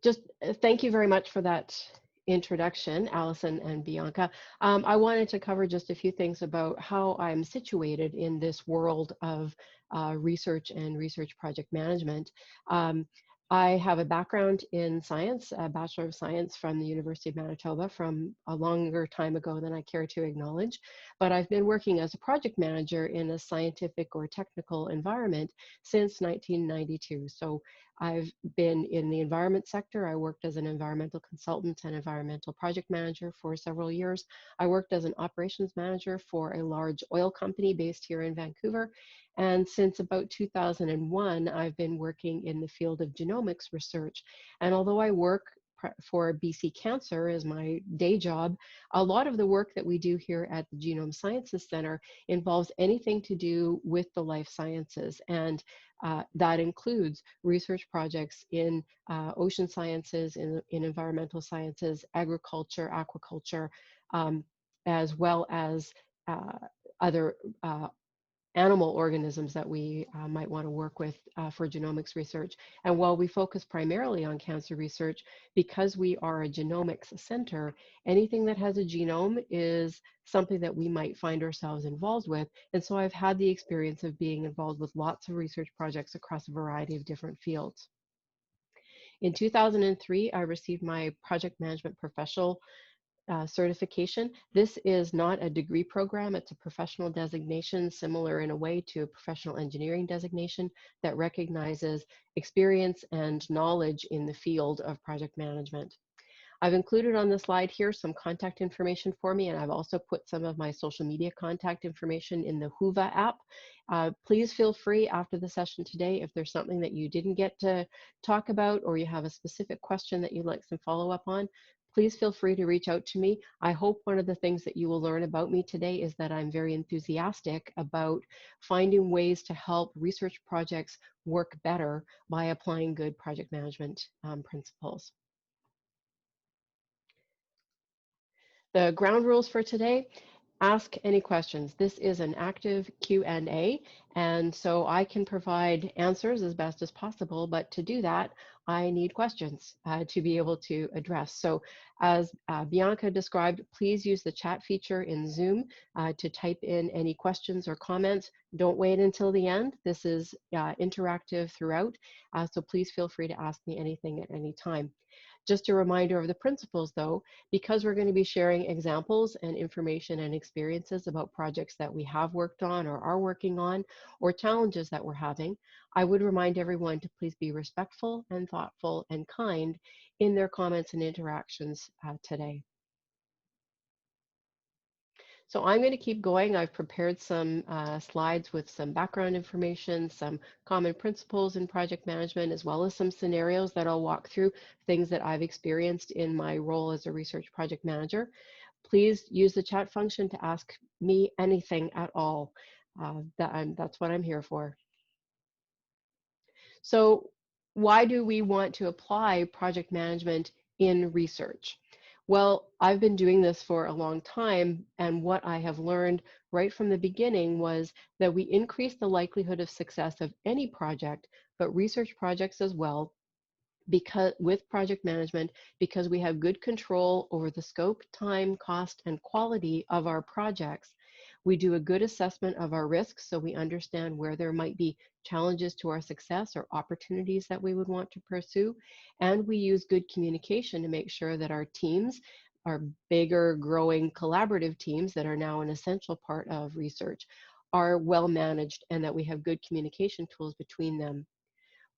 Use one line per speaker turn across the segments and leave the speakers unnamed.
Just thank you very much for that introduction, Allison and Bianca. I wanted to cover just a few things about how I'm situated in this world of research and research project management. Um, I have a background in science, a Bachelor of Science from the University of Manitoba from a longer time ago than I care to acknowledge, but I've been working as a project manager in a scientific or technical environment since 1992. So I've been in the environment sector. I worked as an environmental consultant and environmental project manager for several years. I worked as an operations manager for a large oil company based here in Vancouver. And since about 2001, I've been working in the field of genomics research. And although I work for BC Cancer as my day job, a lot of the work that we do here at the Genome Sciences Center involves anything to do with the life sciences. And that includes research projects in ocean sciences, in environmental sciences, agriculture, aquaculture, as well as uh, other animal organisms that we might want to work with for genomics research. And while we focus primarily on cancer research, because we are a genomics center, anything that has a genome is something that we might find ourselves involved with. And so I've had the experience of being involved with lots of research projects across a variety of different fields. In 2003, I received my project management professional certification. This is not a degree program, it's a professional designation similar in a way to a professional engineering designation that recognizes experience and knowledge in the field of project management. I've included on the slide here some contact information for me, and I've also put some of my social media contact information in the Whova app. Please feel free after the session today, if there's something that you didn't get to talk about or you have a specific question that you'd like some follow-up on, please feel free to reach out to me. I hope one of the things that you will learn about me today is that I'm very enthusiastic about finding ways to help research projects work better by applying good project management principles. The ground rules for today: ask any questions. This is an active Q&A, and so I can provide answers as best as possible, but to do that, I need questions to be able to address. So as Bianca described, please use the chat feature in Zoom to type in any questions or comments. Don't wait until the end. This is interactive throughout, so please feel free to ask me anything at any time. Just a reminder of the principles though, because we're going to be sharing examples and information and experiences about projects that we have worked on or are working on, or challenges that we're having, I would remind everyone to please be respectful and thoughtful and kind in their comments and interactions today. So I'm going to keep going. I've prepared some slides with some background information, some common principles in project management, as well as some scenarios that I'll walk through, things that I've experienced in my role as a research project manager. Please use the chat function to ask me anything at all. That's what I'm here for. So why do we want to apply project management in research? Well, I've been doing this for a long time, and what I have learned right from the beginning was that we increase the likelihood of success of any project, but research projects as well, because with project management, because we have good control over the scope, time, cost, and quality of our projects. We do a good assessment of our risks so we understand where there might be challenges to our success or opportunities that we would want to pursue. And we use good communication to make sure that our teams, our bigger, growing collaborative teams that are now an essential part of research, are well managed and that we have good communication tools between them.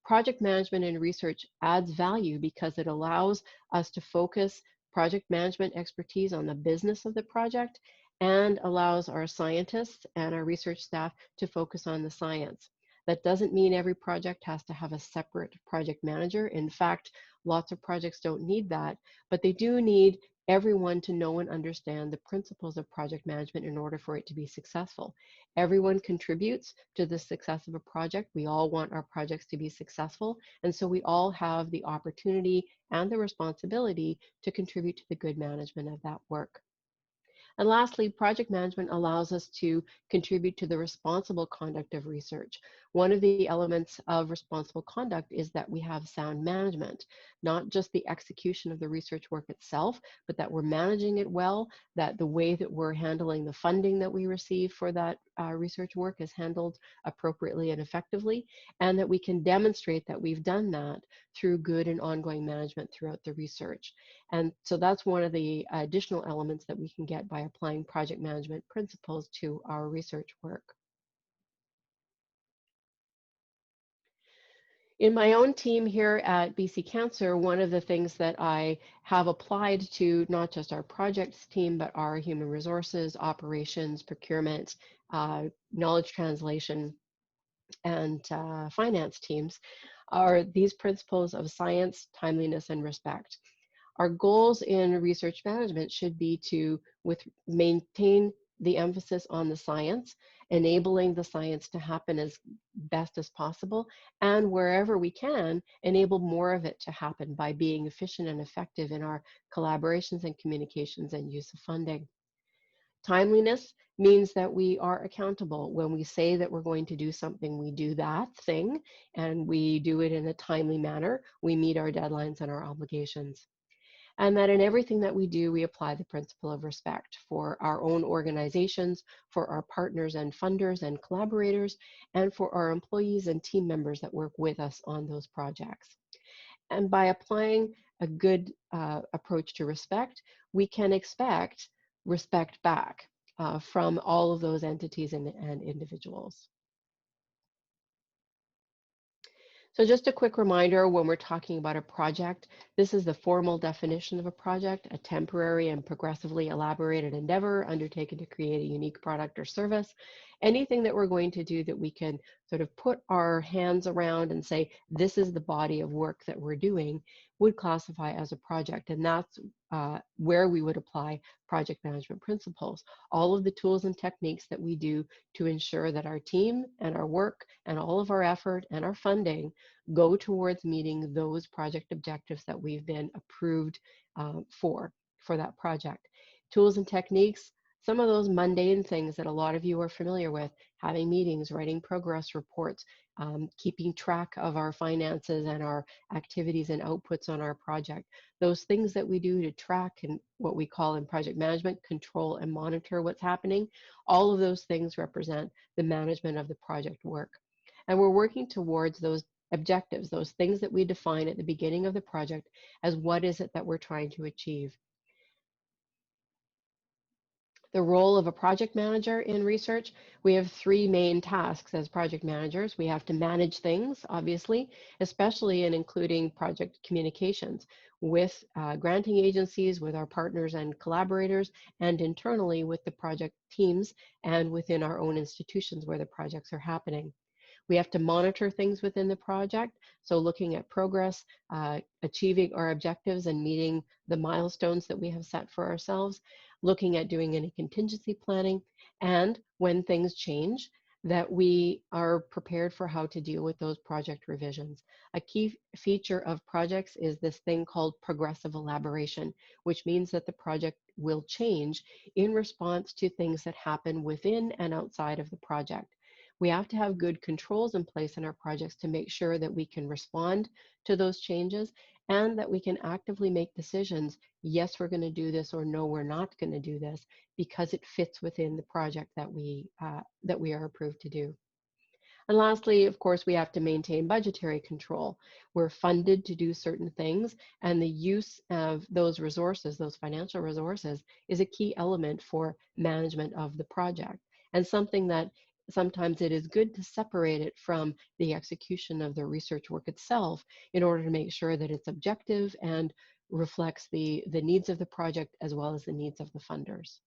Project management and research adds value because it allows us to focus project management expertise on the business of the project and allows our scientists and our research staff to focus on the science. That doesn't mean every project has to have a separate project manager. In fact, lots of projects don't need that, but they do need everyone to know and understand the principles of project management in order for it to be successful. Everyone contributes to the success of a project. We all want our projects to be successful, and so we all have the opportunity and the responsibility to contribute to the good management of that work. And lastly, project management allows us to contribute to the responsible conduct of research. One of the elements of responsible conduct is that we have sound management, not just the execution of the research work itself, but that we're managing it well, that the way that we're handling the funding that we receive for that research work is handled appropriately and effectively, and that we can demonstrate that we've done that through good and ongoing management throughout the research. And so that's one of the additional elements that we can get by applying project management principles to our research work. In my own team here at BC Cancer, one of the things that I have applied to not just our projects team, but our human resources, operations, procurement, knowledge translation, and finance teams are these principles of science, timeliness, and respect. Our goals in research management should be to maintain the emphasis on the science, enabling the science to happen as best as possible, and wherever we can, enable more of it to happen by being efficient and effective in our collaborations and communications and use of funding. Timeliness means that we are accountable. When we say that we're going to do something, we do that thing, and we do it in a timely manner. We meet our deadlines and our obligations. And that in everything that we do, we apply the principle of respect for our own organizations, for our partners and funders and collaborators, and for our employees and team members that work with us on those projects. And by applying a good approach to respect, we can expect respect back from all of those entities and individuals. So just a quick reminder, when we're talking about a project, this is the formal definition of a project: a temporary and progressively elaborated endeavor undertaken to create a unique product or service. Anything that we're going to do that we can sort of put our hands around and say, this is the body of work that we're doing, would classify as a project. And that's where we would apply project management principles. All of the tools and techniques that we do to ensure that our team and our work and all of our effort and our funding go towards meeting those project objectives that we've been approved for that project. Tools and techniques, some of those mundane things that a lot of you are familiar with: having meetings, writing progress reports, keeping track of our finances and our activities and outputs on our project. Those things that we do to track and what we call in project management, control and monitor what's happening, all of those things represent the management of the project work. And we're working towards those objectives, those things that we define at the beginning of the project as what is it that we're trying to achieve. The role of a project manager in research: we have three main tasks as project managers. We have to manage things, obviously, especially in including project communications with granting agencies, with our partners and collaborators, and internally with the project teams and within our own institutions where the projects are happening. We have to monitor things within the project, so looking at progress, achieving our objectives and meeting the milestones that we have set for ourselves, looking at doing any contingency planning, and when things change, that we are prepared for how to deal with those project revisions. A key feature of projects is this thing called progressive elaboration, which means that the project will change in response to things that happen within and outside of the project. We have to have good controls in place in our projects to make sure that we can respond to those changes and that we can actively make decisions. Yes, we're going to do this, or no, we're not going to do this, because it fits within the project that we are approved to do. And lastly, of course, we have to maintain budgetary control. We're funded to do certain things, and the use of those resources, those financial resources, is a key element for management of the project, and something that sometimes it is good to separate it from the execution of the research work itself in order to make sure that it's objective and reflects the needs of the project as well as the needs of the funders.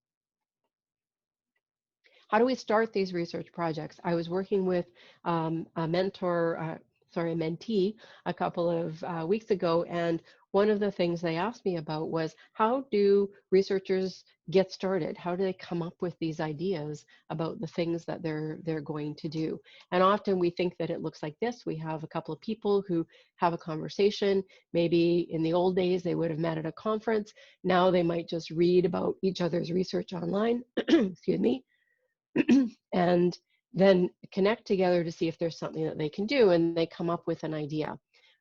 How do we start these research projects? I was working with a mentee a couple of weeks ago, and one of the things they asked me about was, how do researchers get started? How do they come up with these ideas about the things that they're going to do? And often we think that it looks like this. We have a couple of people who have a conversation. Maybe in the old days they would have met at a conference. Now they might just read about each other's research online, excuse me, and then connect together to see if there's something that they can do, and they come up with an idea.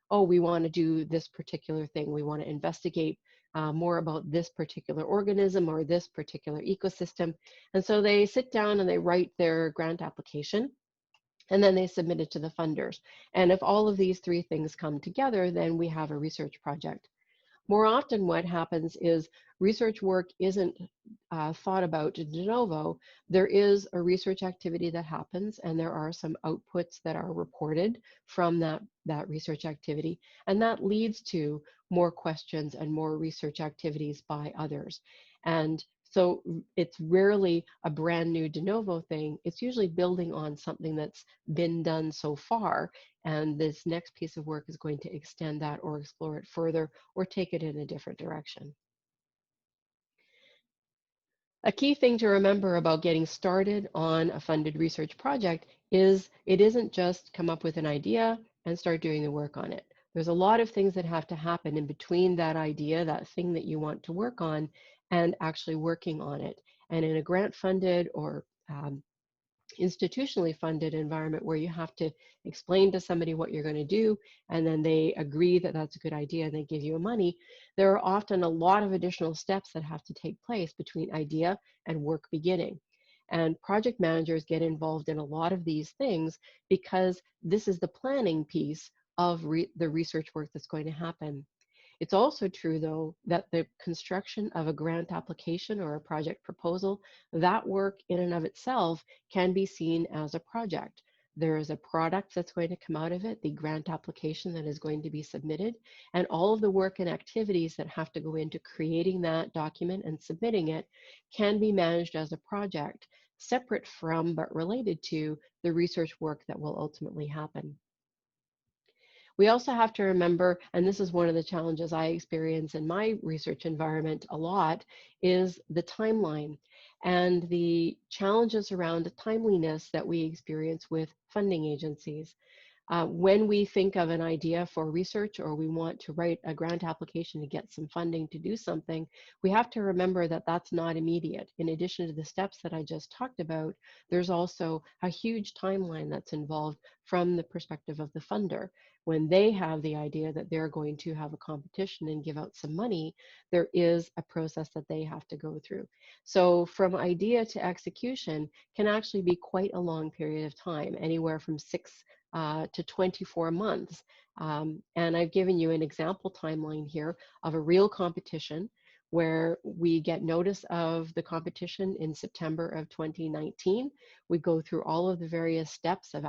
Oh, we want to do this particular thing. We want to investigate more about this particular organism or this particular ecosystem. And so they sit down and they write their grant application, and then they submit it to the funders. And if all of these three things come together, then we have a research project. More often what happens is research work isn't thought about de novo. There is a research activity that happens, and there are some outputs that are reported from that research activity, and that leads to more questions and more research activities by others. And so it's rarely a brand new de novo thing. It's usually building on something that's been done so far, and this next piece of work is going to extend that or explore it further or take it in a different direction. A key thing to remember about getting started on a funded research project is it isn't just come up with an idea and start doing the work on it. There's a lot of things that have to happen in between that idea, that thing that you want to work on, and actually working on it. And in a grant funded or institutionally funded environment where you have to explain to somebody what you're going to do, and then they agree that that's a good idea and they give you money, there are often a lot of additional steps that have to take place between idea and work beginning. And project managers get involved in a lot of these things because this is the planning piece of the research work that's going to happen. It's also true, though, that the construction of a grant application or a project proposal, that work in and of itself can be seen as a project. There is a product that's going to come out of it, the grant application that is going to be submitted, and all of the work and activities that have to go into creating that document and submitting it can be managed as a project, separate from but related to the research work that will ultimately happen. We also have to remember, and this is one of the challenges I experience in my research environment a lot, is the timeline and the challenges around timeliness that we experience with funding agencies. When we think of an idea for research or we want to write a grant application to get some funding to do something, we have to remember that that's not immediate. In addition to the steps that I just talked about, there's also a huge timeline that's involved from the perspective of the funder. When they have the idea that they're going to have a competition and give out some money, there is a process that they have to go through. So from idea to execution can actually be quite a long period of time, anywhere from 6 to 24 months. And I've given you an example timeline here of a real competition where we get notice of the competition in September of 2019. We go through all of the various steps of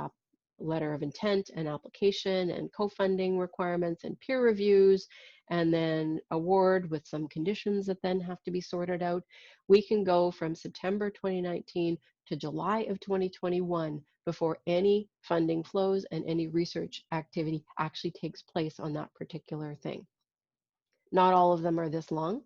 letter of intent and application and co-funding requirements and peer reviews, and then award with some conditions that then have to be sorted out. We can go from September 2019 to July of 2021 before any funding flows and any research activity actually takes place on that particular thing. Not all of them are this long.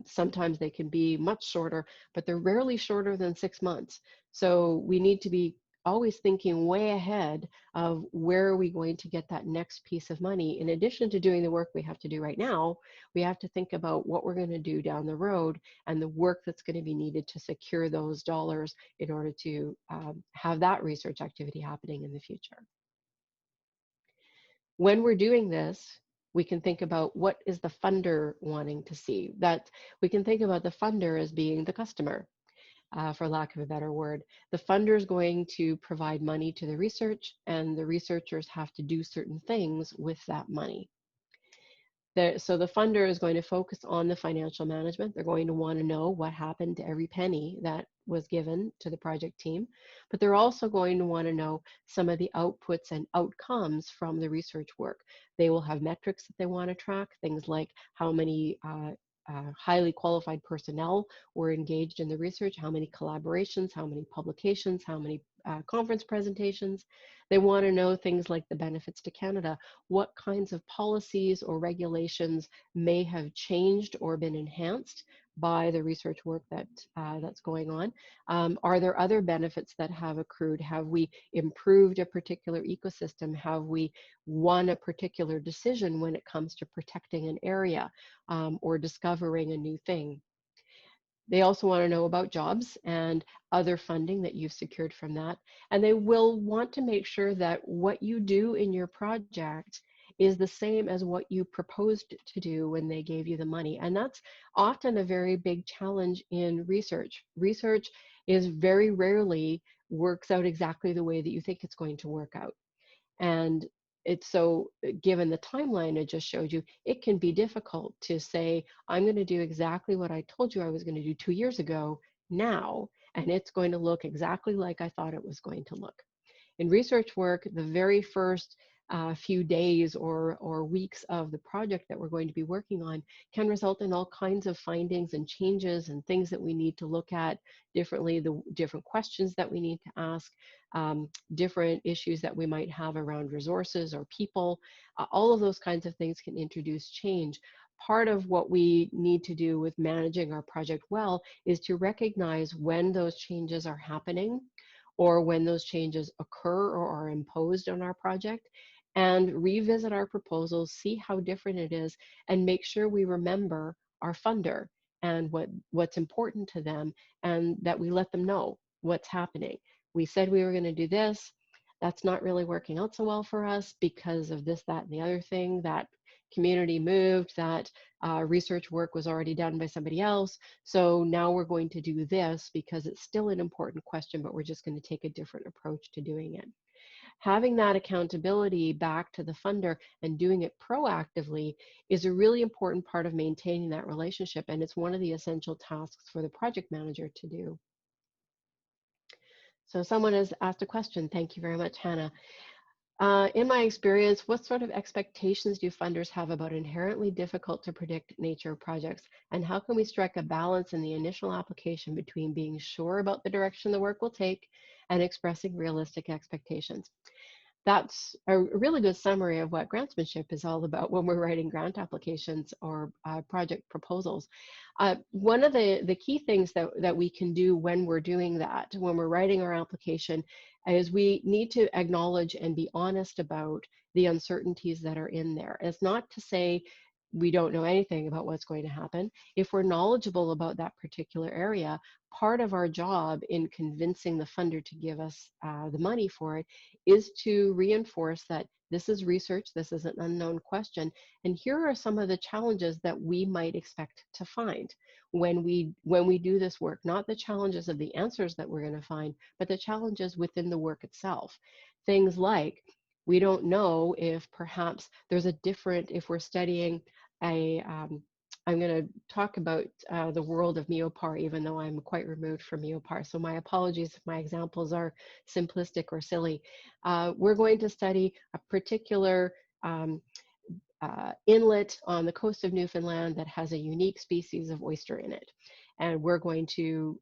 Sometimes they can be much shorter, but they're rarely shorter than 6 months. So we need to be always thinking way ahead of where are we going to get that next piece of money. In addition to doing the work we have to do right now, we have to think about what we're going to do down the road and the work that's going to be needed to secure those dollars in order to have that research activity happening in the future. When we're doing this, we can think about what is the funder wanting to see. That we can think about the funder as being the customer, for lack of a better word. The funder is going to provide money to the research, and the researchers have to do certain things with that money. So the funder is going to focus on the financial management. They're going to want to know what happened to every penny that was given to the project team, but they're also going to want to know some of the outputs and outcomes from the research work. They will have metrics that they want to track, things like how many highly qualified personnel were engaged in the research, how many collaborations, how many publications, how many conference presentations. They want to know things like the benefits to Canada, what kinds of policies or regulations may have changed or been enhanced by the research work that's going on. Are there other benefits that have accrued? Have we improved a particular ecosystem? Have we won a particular decision when it comes to protecting an area or discovering a new thing? They also want to know about jobs and other funding that you've secured from that. And they will want to make sure that what you do in your project is the same as what you proposed to do when they gave you the money. And that's often a very big challenge in research. Research is very rarely works out exactly the way that you think it's going to work out. And it's so, given the timeline I just showed you, it can be difficult to say, I'm going to do exactly what I told you I was going to do 2 years ago now, and it's going to look exactly like I thought it was going to look. In research work, the very first few days or weeks of the project that we're going to be working on can result in all kinds of findings and changes and things that we need to look at differently, the different questions that we need to ask, different issues that we might have around resources or people. All of those kinds of things can introduce change. Part of what we need to do with managing our project well is to recognize when those changes are happening or when those changes occur or are imposed on our project, and revisit our proposals, see how different it is, and make sure we remember our funder and what's important to them, and that we let them know what's happening. We said we were going to do this. That's not really working out so well for us because of this, that, and the other thing. That community moved, that research work was already done by somebody else. So now we're going to do this because it's still an important question, but we're just going to take a different approach to doing it. Having that accountability back to the funder and doing it proactively is a really important part of maintaining that relationship, and it's one of the essential tasks for the project manager to do. So someone has asked a question. Thank you very much, Hannah. In my experience, what sort of expectations do funders have about inherently difficult to predict nature of projects? And how can we strike a balance in the initial application between being sure about the direction the work will take and expressing realistic expectations? That's a really good summary of what grantsmanship is all about when we're writing grant applications or project proposals. One of the key things that we can do when we're doing that, when we're writing our application, is we need to acknowledge and be honest about the uncertainties that are in there. It's not to say we don't know anything about what's going to happen. If we're knowledgeable about that particular area, part of our job in convincing the funder to give us the money for it is to reinforce that this is research, this is an unknown question, and here are some of the challenges that we might expect to find when we do this work. Not the challenges of the answers that we're going to find, but the challenges within the work itself. Things like, we don't know if perhaps there's a different, if we're studying I'm going to talk about the world of MEOPAR, even though I'm quite removed from MEOPAR. So my apologies if my examples are simplistic or silly. We're going to study a particular inlet on the coast of Newfoundland that has a unique species of oyster in it. And we're going to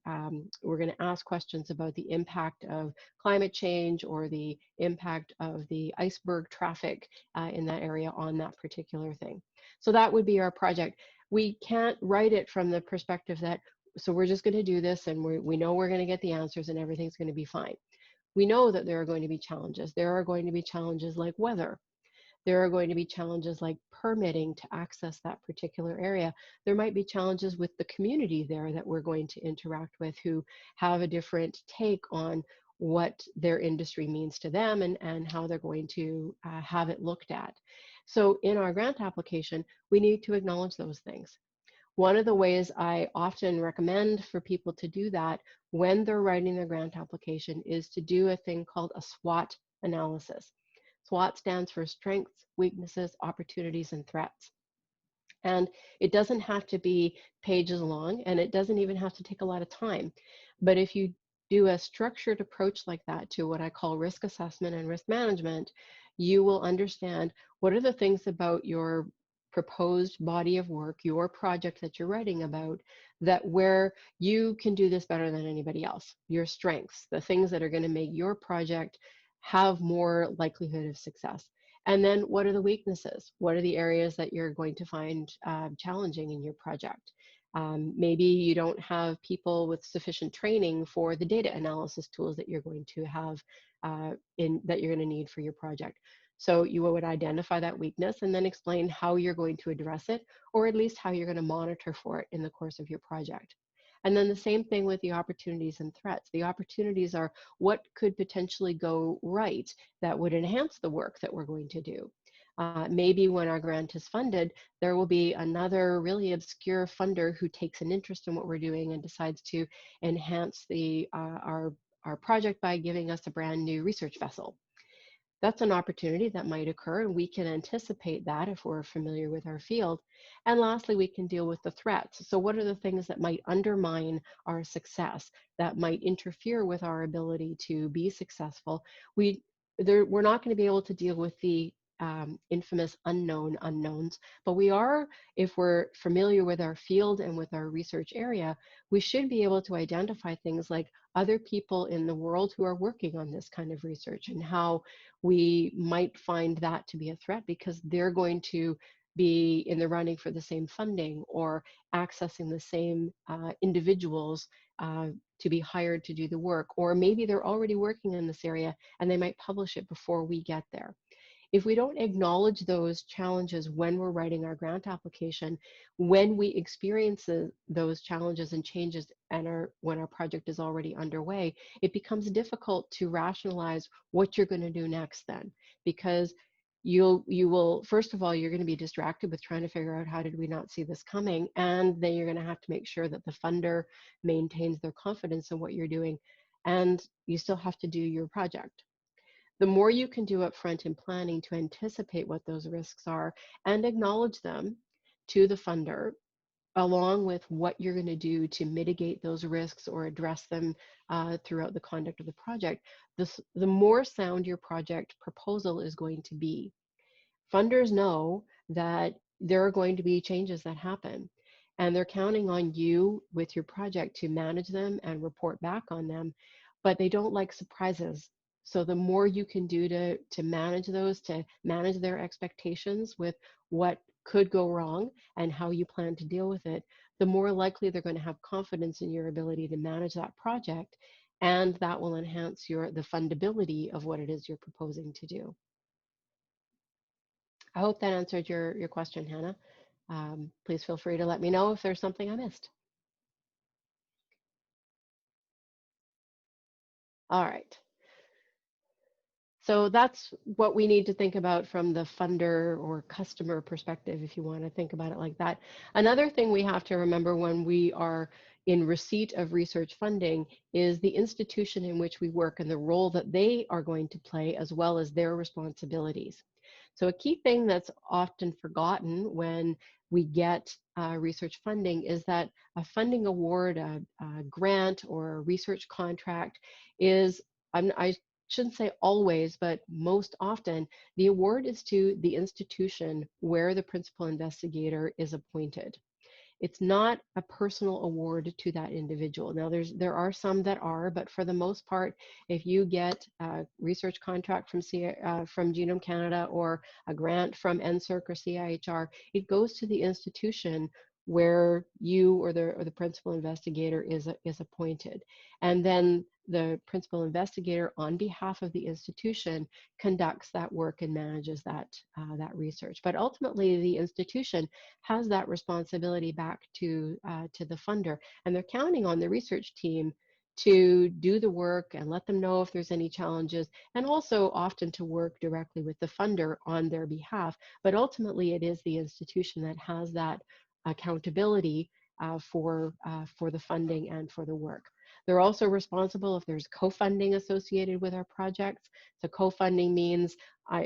ask questions about the impact of climate change or the impact of the iceberg traffic in that area on that particular thing. So that would be our project. We can't write it from the perspective that, so we're just going to do this and we know we're going to get the answers and everything's going to be fine. We know that there are going to be challenges. There are going to be challenges like weather. There are going to be challenges like permitting to access that particular area. There might be challenges with the community there that we're going to interact with, who have a different take on what their industry means to them and how they're going to have it looked at. So in our grant application, we need to acknowledge those things. One of the ways I often recommend for people to do that when they're writing their grant application is to do a thing called a SWOT analysis. SWOT stands for strengths, weaknesses, opportunities, and threats. And it doesn't have to be pages long, and it doesn't even have to take a lot of time. But if you do a structured approach like that to what I call risk assessment and risk management, you will understand what are the things about your proposed body of work, your project that you're writing about, that where you can do this better than anybody else, your strengths, the things that are going to make your project have more likelihood of success. And then what are the weaknesses? What are the areas that you're going to find challenging in your project? Maybe you don't have people with sufficient training for the data analysis tools that you're going to have that you're going to need for your project. So you would identify that weakness and then explain how you're going to address it, or at least how you're going to monitor for it in the course of your project. And then the same thing with the opportunities and threats. The opportunities are what could potentially go right that would enhance the work that we're going to do. Maybe when our grant is funded, there will be another really obscure funder who takes an interest in what we're doing and decides to enhance our project by giving us a brand new research vessel. That's an opportunity that might occur, and we can anticipate that if we're familiar with our field. And lastly, we can deal with the threats. So what are the things that might undermine our success, that might interfere with our ability to be successful? We're not going to be able to deal with the infamous unknown unknowns, but we are, if we're familiar with our field and with our research area, we should be able to identify things like other people in the world who are working on this kind of research and how we might find that to be a threat because they're going to be in the running for the same funding or accessing the same individuals to be hired to do the work, or maybe they're already working in this area and they might publish it before we get there. If we don't acknowledge those challenges when we're writing our grant application, when we experience those challenges and changes and when our project is already underway, it becomes difficult to rationalize what you're going to do next then, because you will, first of all, you're going to be distracted with trying to figure out how did we not see this coming, and then you're going to have to make sure that the funder maintains their confidence in what you're doing, and you still have to do your project. The more you can do upfront in planning to anticipate what those risks are and acknowledge them to the funder, along with what you're going to do to mitigate those risks or address them throughout the conduct of the project, the more sound your project proposal is going to be. Funders know that there are going to be changes that happen, and they're counting on you with your project to manage them and report back on them, but they don't like surprises. So the more you can do to manage those, to manage their expectations with what could go wrong and how you plan to deal with it, the more likely they're going to have confidence in your ability to manage that project, and that will enhance the fundability of what it is you're proposing to do. I hope that answered your question, Hannah. Please feel free to let me know if there's something I missed. All right. So that's what we need to think about from the funder or customer perspective, if you want to think about it like that. Another thing we have to remember when we are in receipt of research funding is the institution in which we work and the role that they are going to play, as well as their responsibilities. So a key thing that's often forgotten when we get research funding is that a funding award, a grant, or a research contract is, I shouldn't say always, but most often, the award is to the institution where the principal investigator is appointed. It's not a personal award to that individual. Now, there are some that are, but for the most part, if you get a research contract from Genome Canada or a grant from NSERC or CIHR, it goes to the institution where you or the principal investigator is appointed. And then the principal investigator, on behalf of the institution, conducts that work and manages that research. But ultimately, the institution has that responsibility back to the funder, and they're counting on the research team to do the work and let them know if there's any challenges, and also often to work directly with the funder on their behalf. But ultimately, it is the institution that has that accountability for the funding and for the work. They're also responsible if there's co-funding associated with our projects. So co-funding means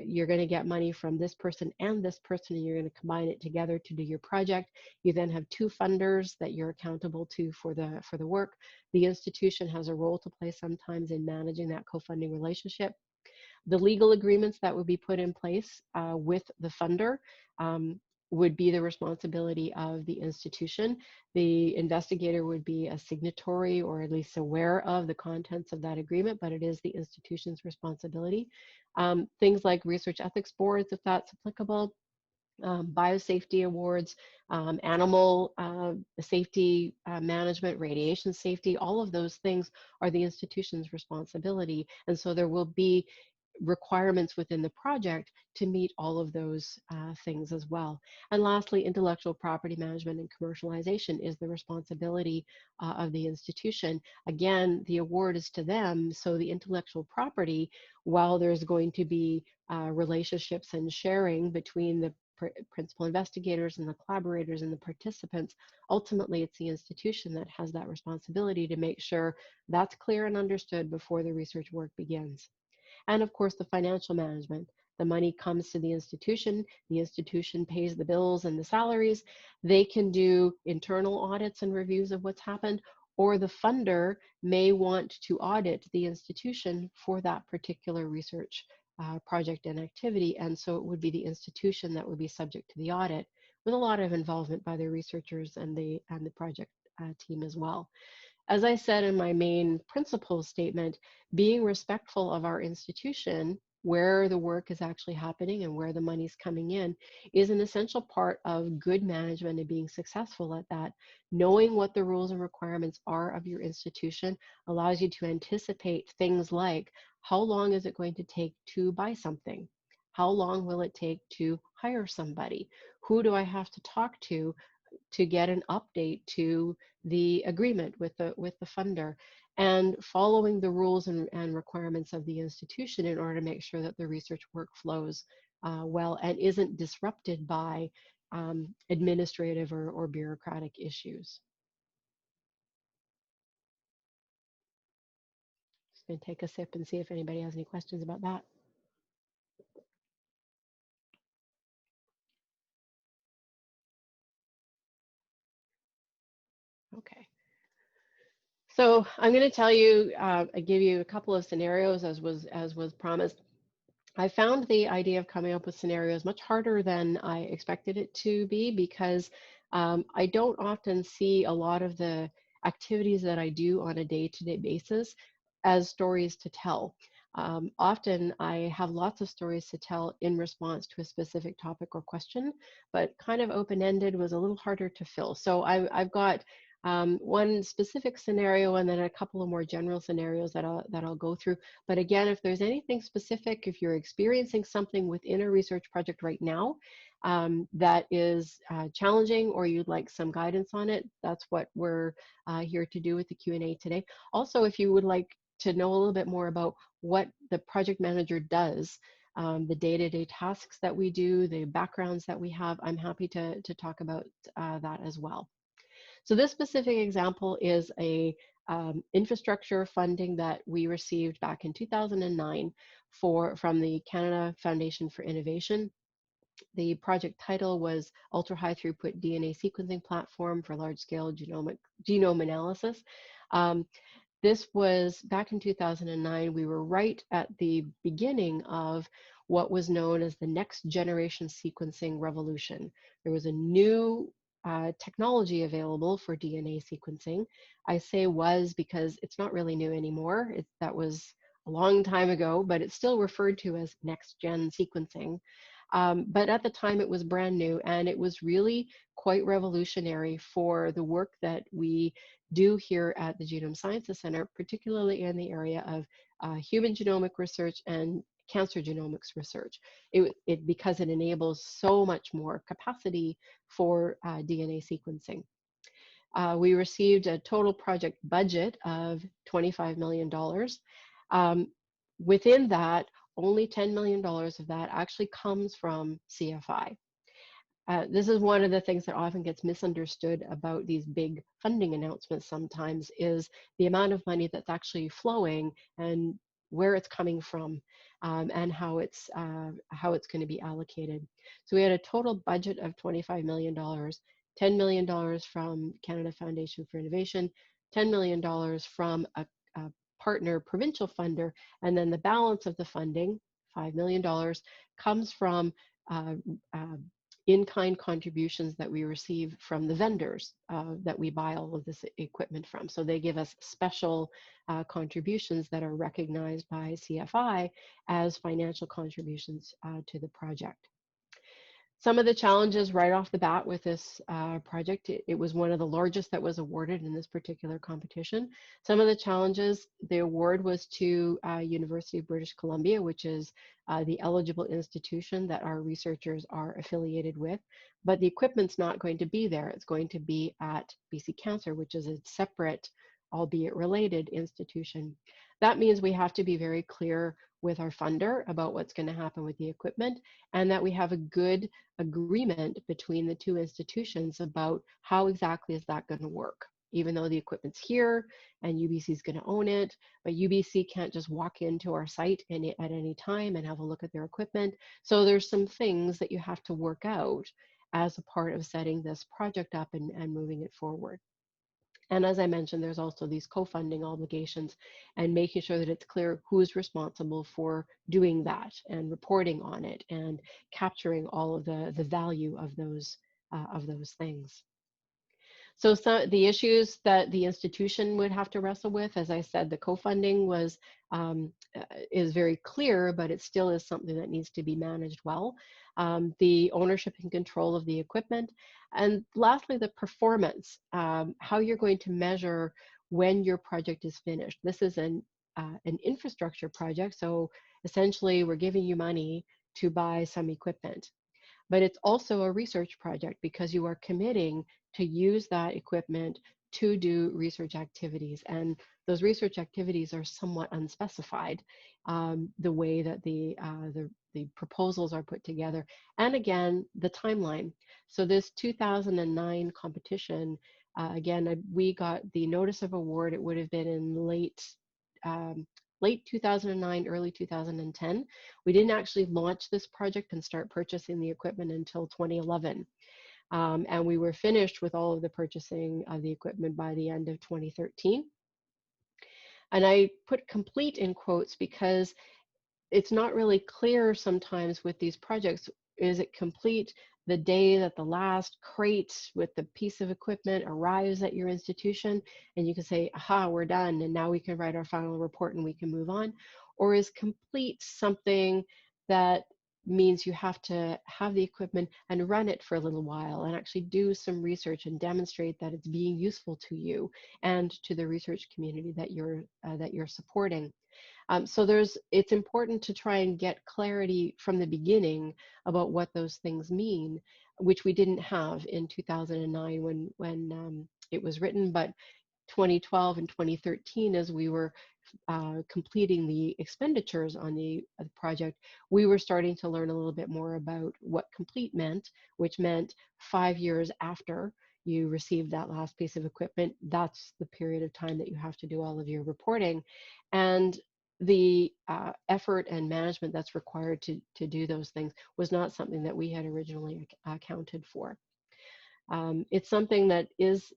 you're going to get money from this person and this person, and you're going to combine it together to do your project. You then have two funders that you're accountable to for the work. The institution has a role to play sometimes in managing that co-funding relationship. The legal agreements that would be put in place with the funder would be the responsibility of the institution. The investigator would be a signatory or at least aware of the contents of that agreement, but it is the institution's responsibility. Things like research ethics boards, if that's applicable, biosafety awards, animal safety management, radiation safety, all of those things are the institution's responsibility. And so there will be requirements within the project to meet all of those things as well. And lastly, intellectual property management and commercialization is the responsibility of the institution. Again, the award is to them, so the intellectual property, while there's going to be relationships and sharing between the principal investigators and the collaborators and the participants, ultimately it's the institution that has that responsibility to make sure that's clear and understood before the research work begins. And of course, the financial management. The money comes to the institution pays the bills and the salaries. They can do internal audits and reviews of what's happened, or the funder may want to audit the institution for that particular research project and activity. And so it would be the institution that would be subject to the audit, with a lot of involvement by the researchers and the project team as well. As I said in my main principles statement, being respectful of our institution, where the work is actually happening and where the money's coming in, is an essential part of good management and being successful at that. Knowing what the rules and requirements are of your institution allows you to anticipate things like, how long is it going to take to buy something? How long will it take to hire somebody? Who do I have to talk to get an update to the agreement with the funder, and following the rules and requirements of the institution in order to make sure that the research work flows well and isn't disrupted by administrative or bureaucratic issues. Just going to take a sip and see if anybody has any questions about that. Okay. So I'm going to tell you, I give you a couple of scenarios as was promised. I found the idea of coming up with scenarios much harder than I expected it to be, because I don't often see a lot of the activities that I do on a day-to-day basis as stories to tell. Often I have lots of stories to tell in response to a specific topic or question, but kind of open-ended was a little harder to fill. So I've got one specific scenario and then a couple of more general scenarios that I'll go through. But again, if there's anything specific, if you're experiencing something within a research project right now that is challenging, or you'd like some guidance on it, that's what we're here to do with the Q&A today. Also, if you would like to know a little bit more about what the project manager does, the day-to-day tasks that we do, the backgrounds that we have, I'm happy to talk about that as well. So this specific example is a infrastructure funding that we received back in 2009 from the Canada Foundation for Innovation. The project title was Ultra High Throughput DNA Sequencing Platform for Large-Scale Genome Analysis. This was back in 2009. We were right at the beginning of what was known as the next generation sequencing revolution. There was a new technology available for DNA sequencing. I say was because it's not really new anymore. That was a long time ago, but it's still referred to as next gen sequencing. But at the time it was brand new, and it was really quite revolutionary for the work that we do here at the Genome Sciences Center, particularly in the area of human genomic research and cancer genomics research, because it enables so much more capacity for DNA sequencing. We received a total project budget of $25 million. Within that, only $10 million of that actually comes from CFI. This is one of the things that often gets misunderstood about these big funding announcements sometimes, is the amount of money that's actually flowing and where it's coming from, and how it's going to be allocated. So we had a total budget of $25 million, $10 million from Canada Foundation for Innovation, $10 million from a partner provincial funder, and then the balance of the funding, $5 million, comes from in-kind contributions that we receive from the vendors that we buy all of this equipment from. So they give us special contributions that are recognized by CFI as financial contributions to the project. Some of the challenges right off the bat with this project, it was one of the largest that was awarded in this particular competition. Some of the challenges, the award was to University of British Columbia, which is the eligible institution that our researchers are affiliated with, but the equipment's not going to be there. It's going to be at BC Cancer, which is a separate, albeit related, institution. That means we have to be very clear with our funder about what's going to happen with the equipment, and that we have a good agreement between the two institutions about how exactly is that going to work. Even though the equipment's here and UBC is going to own it, but UBC can't just walk into our site at any time and have a look at their equipment. So there's some things that you have to work out as a part of setting this project up and moving it forward. And as I mentioned, there's also these co-funding obligations and making sure that it's clear who's responsible for doing that and reporting on it and capturing all of the value of those things. So the issues that the institution would have to wrestle with, as I said, the co-funding is very clear, but it still is something that needs to be managed well. The ownership and control of the equipment. And lastly, the performance, how you're going to measure when your project is finished. This is an infrastructure project, so essentially we're giving you money to buy some equipment. But it's also a research project because you are committing to use that equipment to do research activities. And those research activities are somewhat unspecified, the way that the proposals are put together. And again, the timeline. So this 2009 competition, again, we got the notice of award. It would have been in late 2009, early 2010. We didn't actually launch this project and start purchasing the equipment until 2011. And we were finished with all of the purchasing of the equipment by the end of 2013. And I put complete in quotes because it's not really clear sometimes with these projects. Is it complete the day that the last crate with the piece of equipment arrives at your institution and you can say, aha, we're done, and now we can write our final report and we can move on? Or is complete something that means you have to have the equipment and run it for a little while and actually do some research and demonstrate that it's being useful to you and to the research community that you're supporting? So it's important to try and get clarity from the beginning about what those things mean, which we didn't have in 2009 when it was written, but 2012 and 2013, as we were completing the expenditures on the project, we were starting to learn a little bit more about what complete meant, which meant 5 years after you received that last piece of equipment, that's the period of time that you have to do all of your reporting. And the effort and management that's required to do those things was not something that we had originally accounted for. It's something that is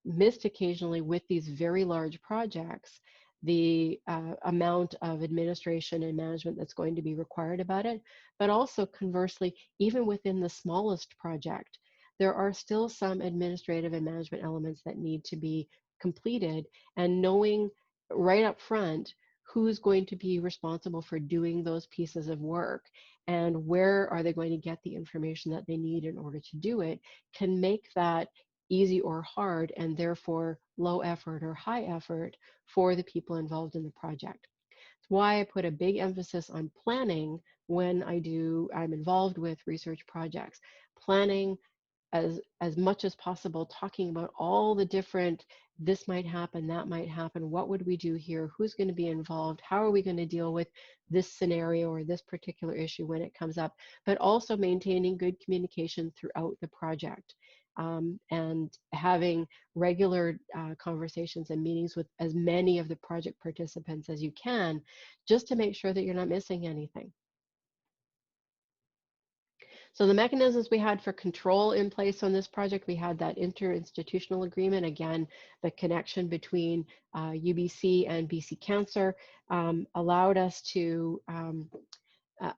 missed occasionally with these very large projects, the amount of administration and management that's going to be required about it, but also conversely, even within the smallest project, there are still some administrative and management elements that need to be completed, and knowing right up front who's going to be responsible for doing those pieces of work and where are they going to get the information that they need in order to do it can make that easy or hard, and therefore low effort or high effort for the people involved in the project. That's why I put a big emphasis on planning when I'm involved with research projects. Planning as much as possible, talking about all the different, this might happen, that might happen, what would we do here, who's going to be involved, how are we going to deal with this scenario or this particular issue when it comes up, but also maintaining good communication throughout the project, and having regular conversations and meetings with as many of the project participants as you can, just to make sure that you're not missing anything. So the mechanisms we had for control in place on this project, we had that interinstitutional agreement, again, the connection between UBC and BC Cancer allowed us to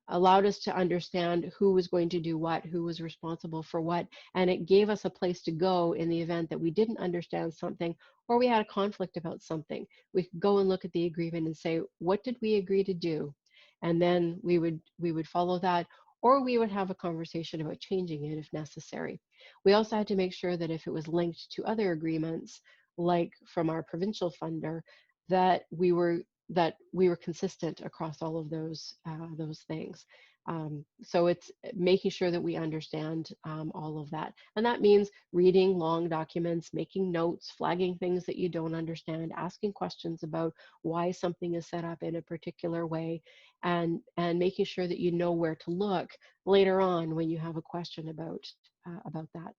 allowed us to understand who was going to do what, who was responsible for what, and it gave us a place to go in the event that we didn't understand something or we had a conflict about something. We could go and look at the agreement and say, what did we agree to do? And then we would follow that, or we would have a conversation about changing it if necessary. We also had to make sure that if it was linked to other agreements, like from our provincial funder, that we were consistent across all of those things. So it's making sure that we understand all of that. And that means reading long documents, making notes, flagging things that you don't understand, asking questions about why something is set up in a particular way, and making sure that you know where to look later on when you have a question about that.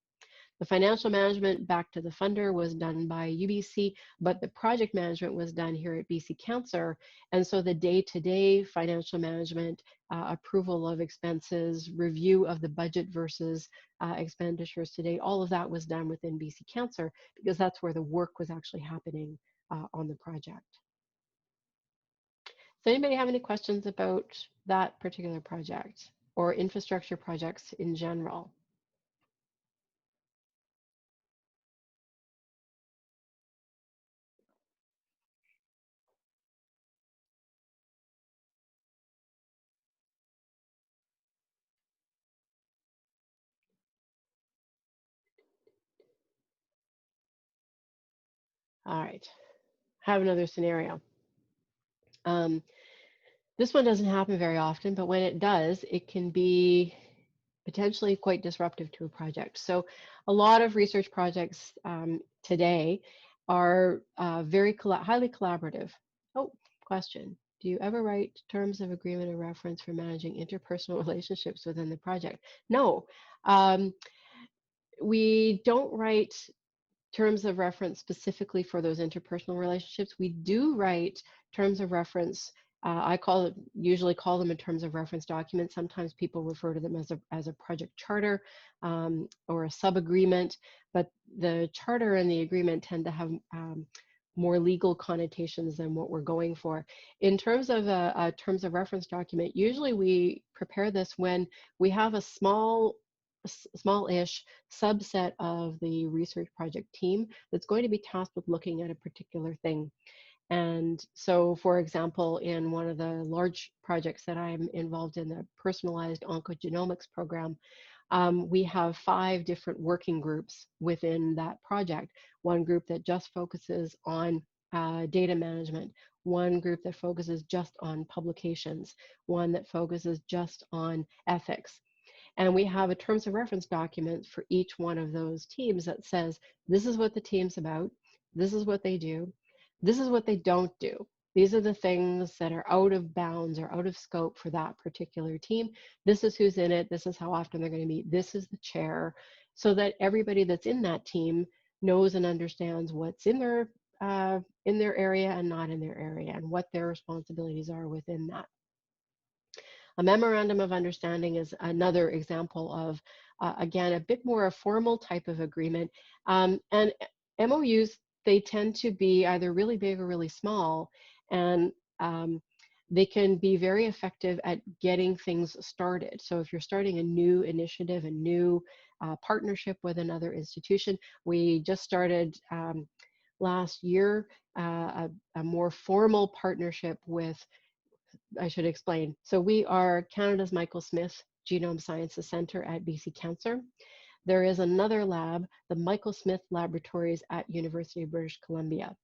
The financial management back to the funder was done by UBC, but the project management was done here at BC Cancer. And so the day-to-day financial management, approval of expenses, review of the budget versus expenditures today, all of that was done within BC Cancer because that's where the work was actually happening on the project. Does anybody have any questions about that particular project or infrastructure projects in general? All right, have another scenario. This one doesn't happen very often, but when it does, it can be potentially quite disruptive to a project. So a lot of research projects today are highly collaborative. Oh, question. Do you ever write terms of agreement or reference for managing interpersonal relationships within the project? No, we don't write terms of reference specifically for those interpersonal relationships. We do write terms of reference. Usually call them a terms of reference document. Sometimes people refer to them as a project charter or a sub-agreement, but the charter and the agreement tend to have more legal connotations than what we're going for. In terms of a terms of reference document, usually we prepare this when we have a small-ish subset of the research project team that's going to be tasked with looking at a particular thing. And so, for example, in one of the large projects that I'm involved in, the personalized oncogenomics program, we have 5 different working groups within that project. One group that just focuses on data management, one group that focuses just on publications, one that focuses just on ethics. And we have a terms of reference document for each one of those teams that says, this is what the team's about, this is what they do, this is what they don't do. These are the things that are out of bounds or out of scope for that particular team. This is who's in it, this is how often they're going to meet, this is the chair, so that everybody that's in that team knows and understands what's in their area and not in their area, and what their responsibilities are within that. A memorandum of understanding is another example of, again, a bit more a formal type of agreement. And MOUs, they tend to be either really big or really small, and they can be very effective at getting things started. So if you're starting a new initiative, a new partnership with another institution, we just started last year a more formal partnership with, I should explain. So we are Canada's Michael Smith Genome Sciences Centre at BC Cancer. There is another lab, the Michael Smith Laboratories at University of British Columbia.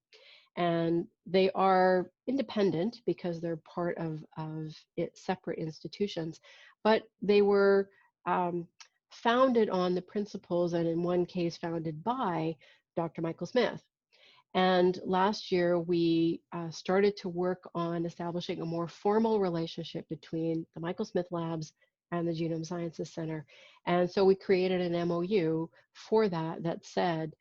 And they are independent because they're part of separate institutions, but they were founded on the principles, and in one case founded by Dr. Michael Smith. And last year, we started to work on establishing a more formal relationship between the Michael Smith Labs and the Genome Sciences Center. And so we created an MOU for that that said,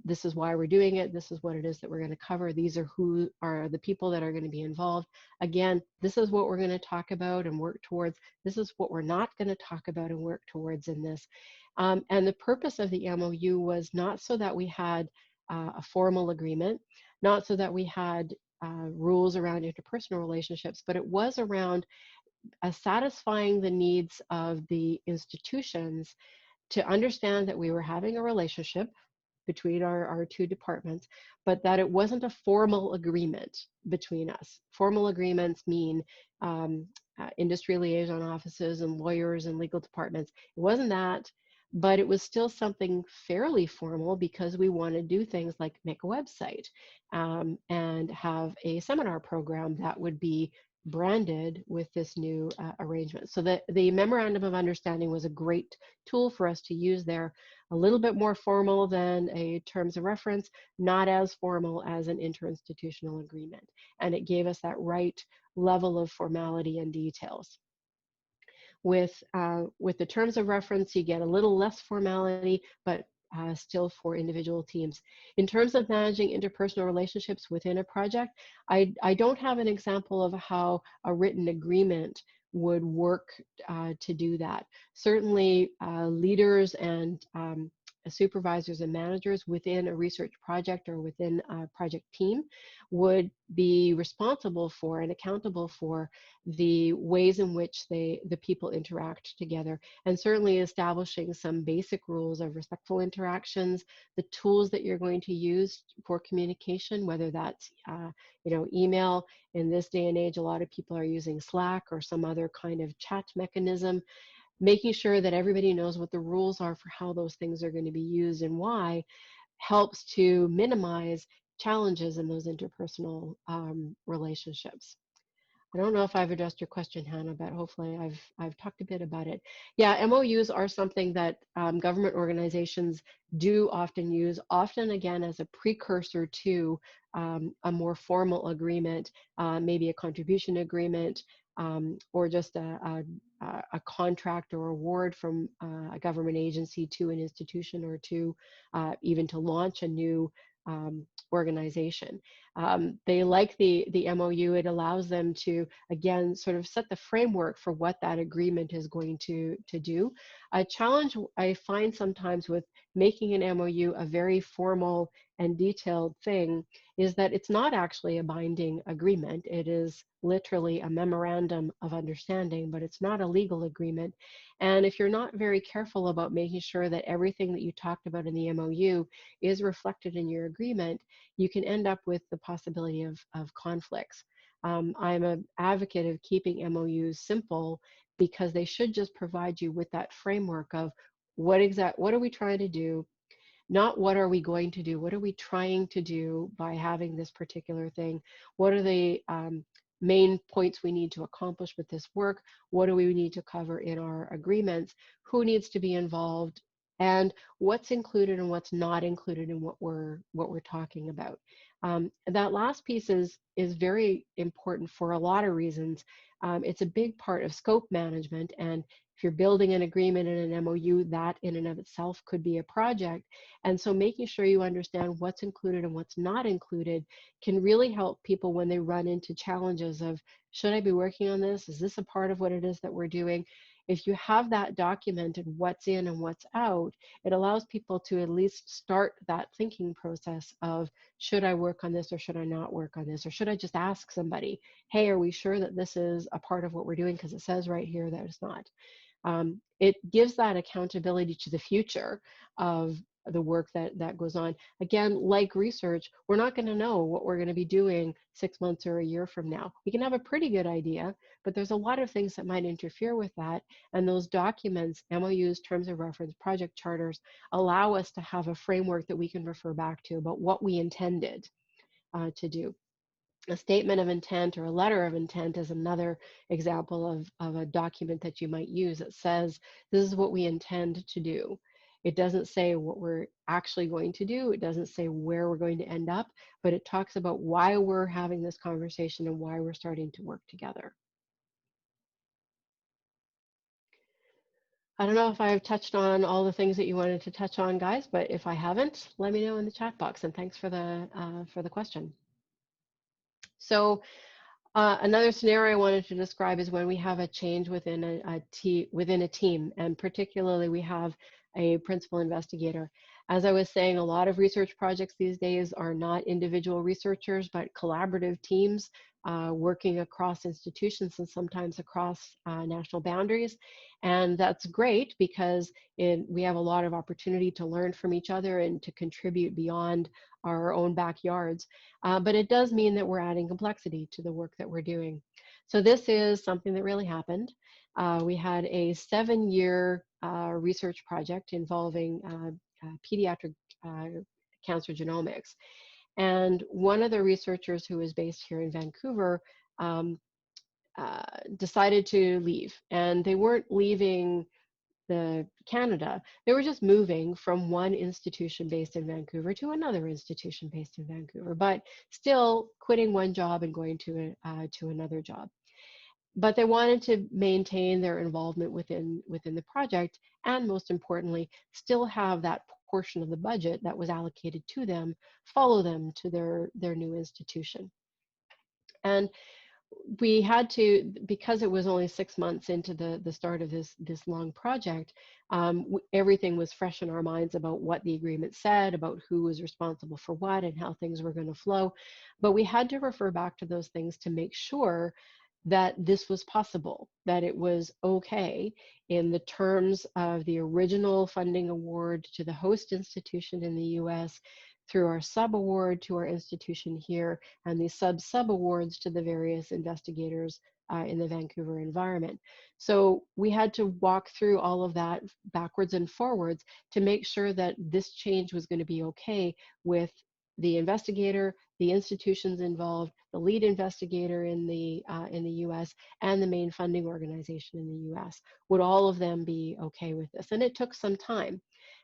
this is why we're doing it, this is what it is that we're going to cover, these are who are the people that are going to be involved. Again, this is what we're going to talk about and work towards, this is what we're not going to talk about and work towards in this. And the purpose of the MOU was not so that we had a formal agreement, not so that we had rules around interpersonal relationships, but it was around satisfying the needs of the institutions to understand that we were having a relationship between our two departments, but that it wasn't a formal agreement between us. Formal agreements mean industry liaison offices and lawyers and legal departments. It wasn't that, but it was still something fairly formal because we want to do things like make a website and have a seminar program that would be branded with this new arrangement. So the memorandum of understanding was a great tool for us to use there, a little bit more formal than a terms of reference, not as formal as an interinstitutional agreement. And it gave us that right level of formality and details. With the terms of reference, you get a little less formality, but still for individual teams. In terms of managing interpersonal relationships within a project, I don't have an example of how a written agreement would work to do that. Certainly, leaders and supervisors and managers within a research project or within a project team would be responsible for and accountable for the ways in which the people interact together, and certainly establishing some basic rules of respectful interactions, the tools that you're going to use for communication, whether that's email. In this day and age, a lot of people are using Slack or some other kind of chat mechanism, making sure that everybody knows what the rules are for how those things are going to be used and why helps to minimize challenges in those interpersonal relationships. I don't know if I've addressed your question, Hannah, but hopefully I've talked a bit about it. Yeah, MOUs are something that government organizations do often use, often again as a precursor to a more formal agreement, maybe a contribution agreement, or just a contract or award from a government agency to an institution or to even to launch a new organization. They like the MOU. It allows them to, again, sort of set the framework for what that agreement is going to do. A challenge I find sometimes with making an MOU a very formal and detailed thing is that it's not actually a binding agreement. It is literally a memorandum of understanding, but it's not a legal agreement. And if you're not very careful about making sure that everything that you talked about in the MOU is reflected in your agreement, you can end up with the possibility of conflicts. I'm an advocate of keeping MOUs simple because they should just provide you with that framework of what are we trying to do, not what are we going to do, what are we trying to do by having this particular thing, what are the main points we need to accomplish with this work, what do we need to cover in our agreements, who needs to be involved, and what's included and what's not included in what we're talking about. That last piece is very important for a lot of reasons. It's a big part of scope management, and if you're building an agreement and an MOU, that in and of itself could be a project. And so making sure you understand what's included and what's not included can really help people when they run into challenges of, should I be working on this? Is this a part of what it is that we're doing? If you have that documented, what's in and what's out, it allows people to at least start that thinking process of, should I work on this or should I not work on this? Or should I just ask somebody, hey, are we sure that this is a part of what we're doing? Because it says right here that it's not. It gives that accountability to the future of the work that goes on. Again, like research, we're not going to know what we're going to be doing 6 months or a year from now. We can have a pretty good idea, but there's a lot of things that might interfere with that. And those documents, MOUs, terms of reference, project charters, allow us to have a framework that we can refer back to about what we intended to do. A statement of intent or a letter of intent is another example of a document that you might use that says, this is what we intend to do. It doesn't say what we're actually going to do. It doesn't say where we're going to end up, but it talks about why we're having this conversation and why we're starting to work together. I don't know if I've touched on all the things that you wanted to touch on, guys, but if I haven't, let me know in the chat box, and thanks for the question. So another scenario I wanted to describe is when we have a change within a team, and particularly we have a principal investigator. As I was saying, a lot of research projects these days are not individual researchers, but collaborative teams working across institutions and sometimes across national boundaries. And that's great because we have a lot of opportunity to learn from each other and to contribute beyond our own backyards. But it does mean that we're adding complexity to the work that we're doing. So this is something that really happened. We had a 7-year research project involving pediatric cancer genomics. And one of the researchers who is based here in Vancouver um, decided to leave. And they weren't leaving Canada, they were just moving from one institution based in Vancouver to another institution based in Vancouver, but still quitting one job and going to another job. But they wanted to maintain their involvement within the project, and most importantly, still have that portion of the budget that was allocated to them follow them to their new institution. And we had to, because it was only 6 months into the start of this long project, everything was fresh in our minds about what the agreement said, about who was responsible for what and how things were going to flow. But we had to refer back to those things to make sure that this was possible, that it was okay in the terms of the original funding award to the host institution in the US, through our sub-award to our institution here, and the sub-awards to the various investigators in the Vancouver environment. So we had to walk through all of that backwards and forwards to make sure that this change was going to be okay with the investigator, the institutions involved, the lead investigator in the US, and the main funding organization in the US. Would all of them be okay with this? And it took some time.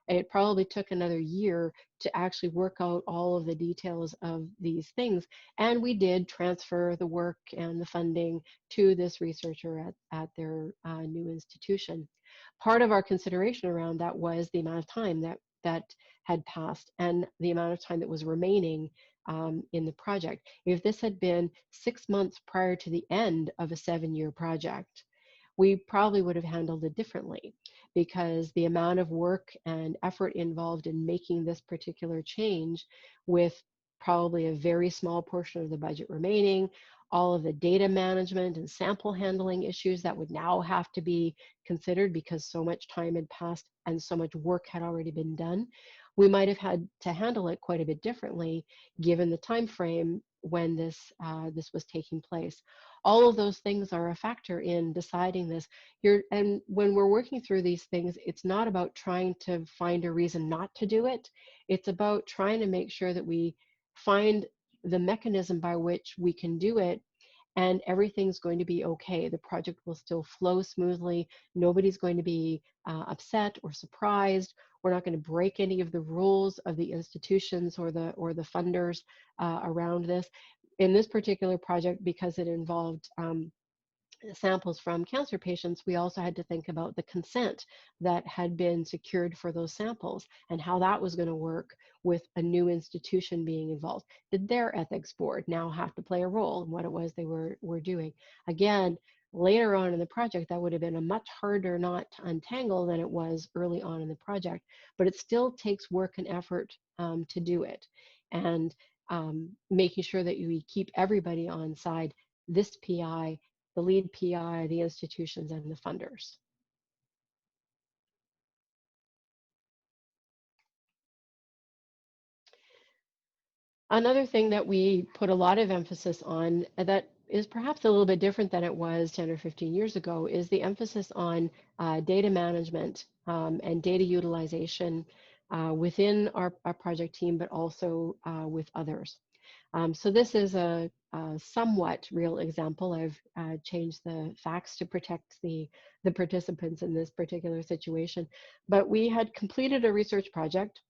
It probably took another year to actually work out all of the details of these things. And we did transfer the work and the funding to this researcher at their new institution. Part of our consideration around that was the amount of time that had passed and the amount of time that was remaining in the project. If this had been 6 months prior to the end of a 7-year project, we probably would have handled it differently, because the amount of work and effort involved in making this particular change, with probably a very small portion of the budget remaining, all of the data management and sample handling issues that would now have to be considered because so much time had passed and so much work had already been done, we might have had to handle it quite a bit differently given the time frame when this was taking place. All of those things are a factor in deciding this. And when we're working through these things, it's not about trying to find a reason not to do it. It's about trying to make sure that we find the mechanism by which we can do it, and everything's going to be okay. The project will still flow smoothly. Nobody's going to be upset or surprised. We're not going to break any of the rules of the institutions or the funders around this. In this particular project, because it involved samples from cancer patients, we also had to think about the consent that had been secured for those samples and how that was going to work with a new institution being involved. Did their ethics board now have to play a role in what it was they were doing? Again, later on in the project, that would have been a much harder knot to untangle than it was early on in the project, but it still takes work and effort to do it. And making sure that we keep everybody on side, this PI, the lead PI, the institutions, and the funders. Another thing that we put a lot of emphasis on that is perhaps a little bit different than it was 10 or 15 years ago is the emphasis on data management and data utilization within our project team, but also with others. So this is a somewhat real example. I've changed the facts to protect the participants in this particular situation. But we had completed a research project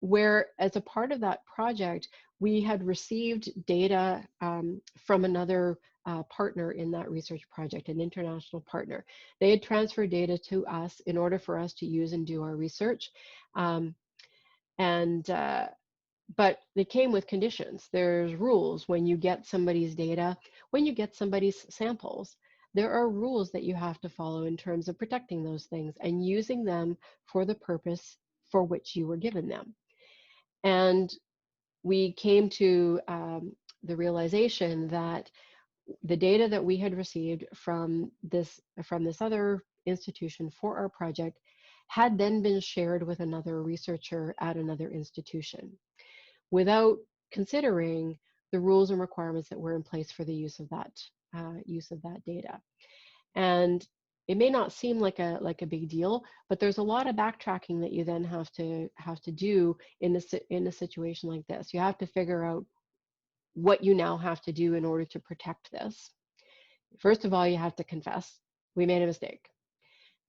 where, as a part of that project, we had received data from another partner in that research project, an international partner. They had transferred data to us in order for us to use and do our research. But they came with conditions. There's rules when you get somebody's data, when you get somebody's samples, there are rules that you have to follow in terms of protecting those things and using them for the purpose for which you were given them. And we came to the realization that the data that we had received from this other institution for our project had then been shared with another researcher at another institution without considering the rules and requirements that were in place for the use of that data. And it may not seem like a big deal, but there's a lot of backtracking that you then have to do in a situation like this. You have to figure out what you now have to do in order to protect this. First of all, you have to confess, we made a mistake.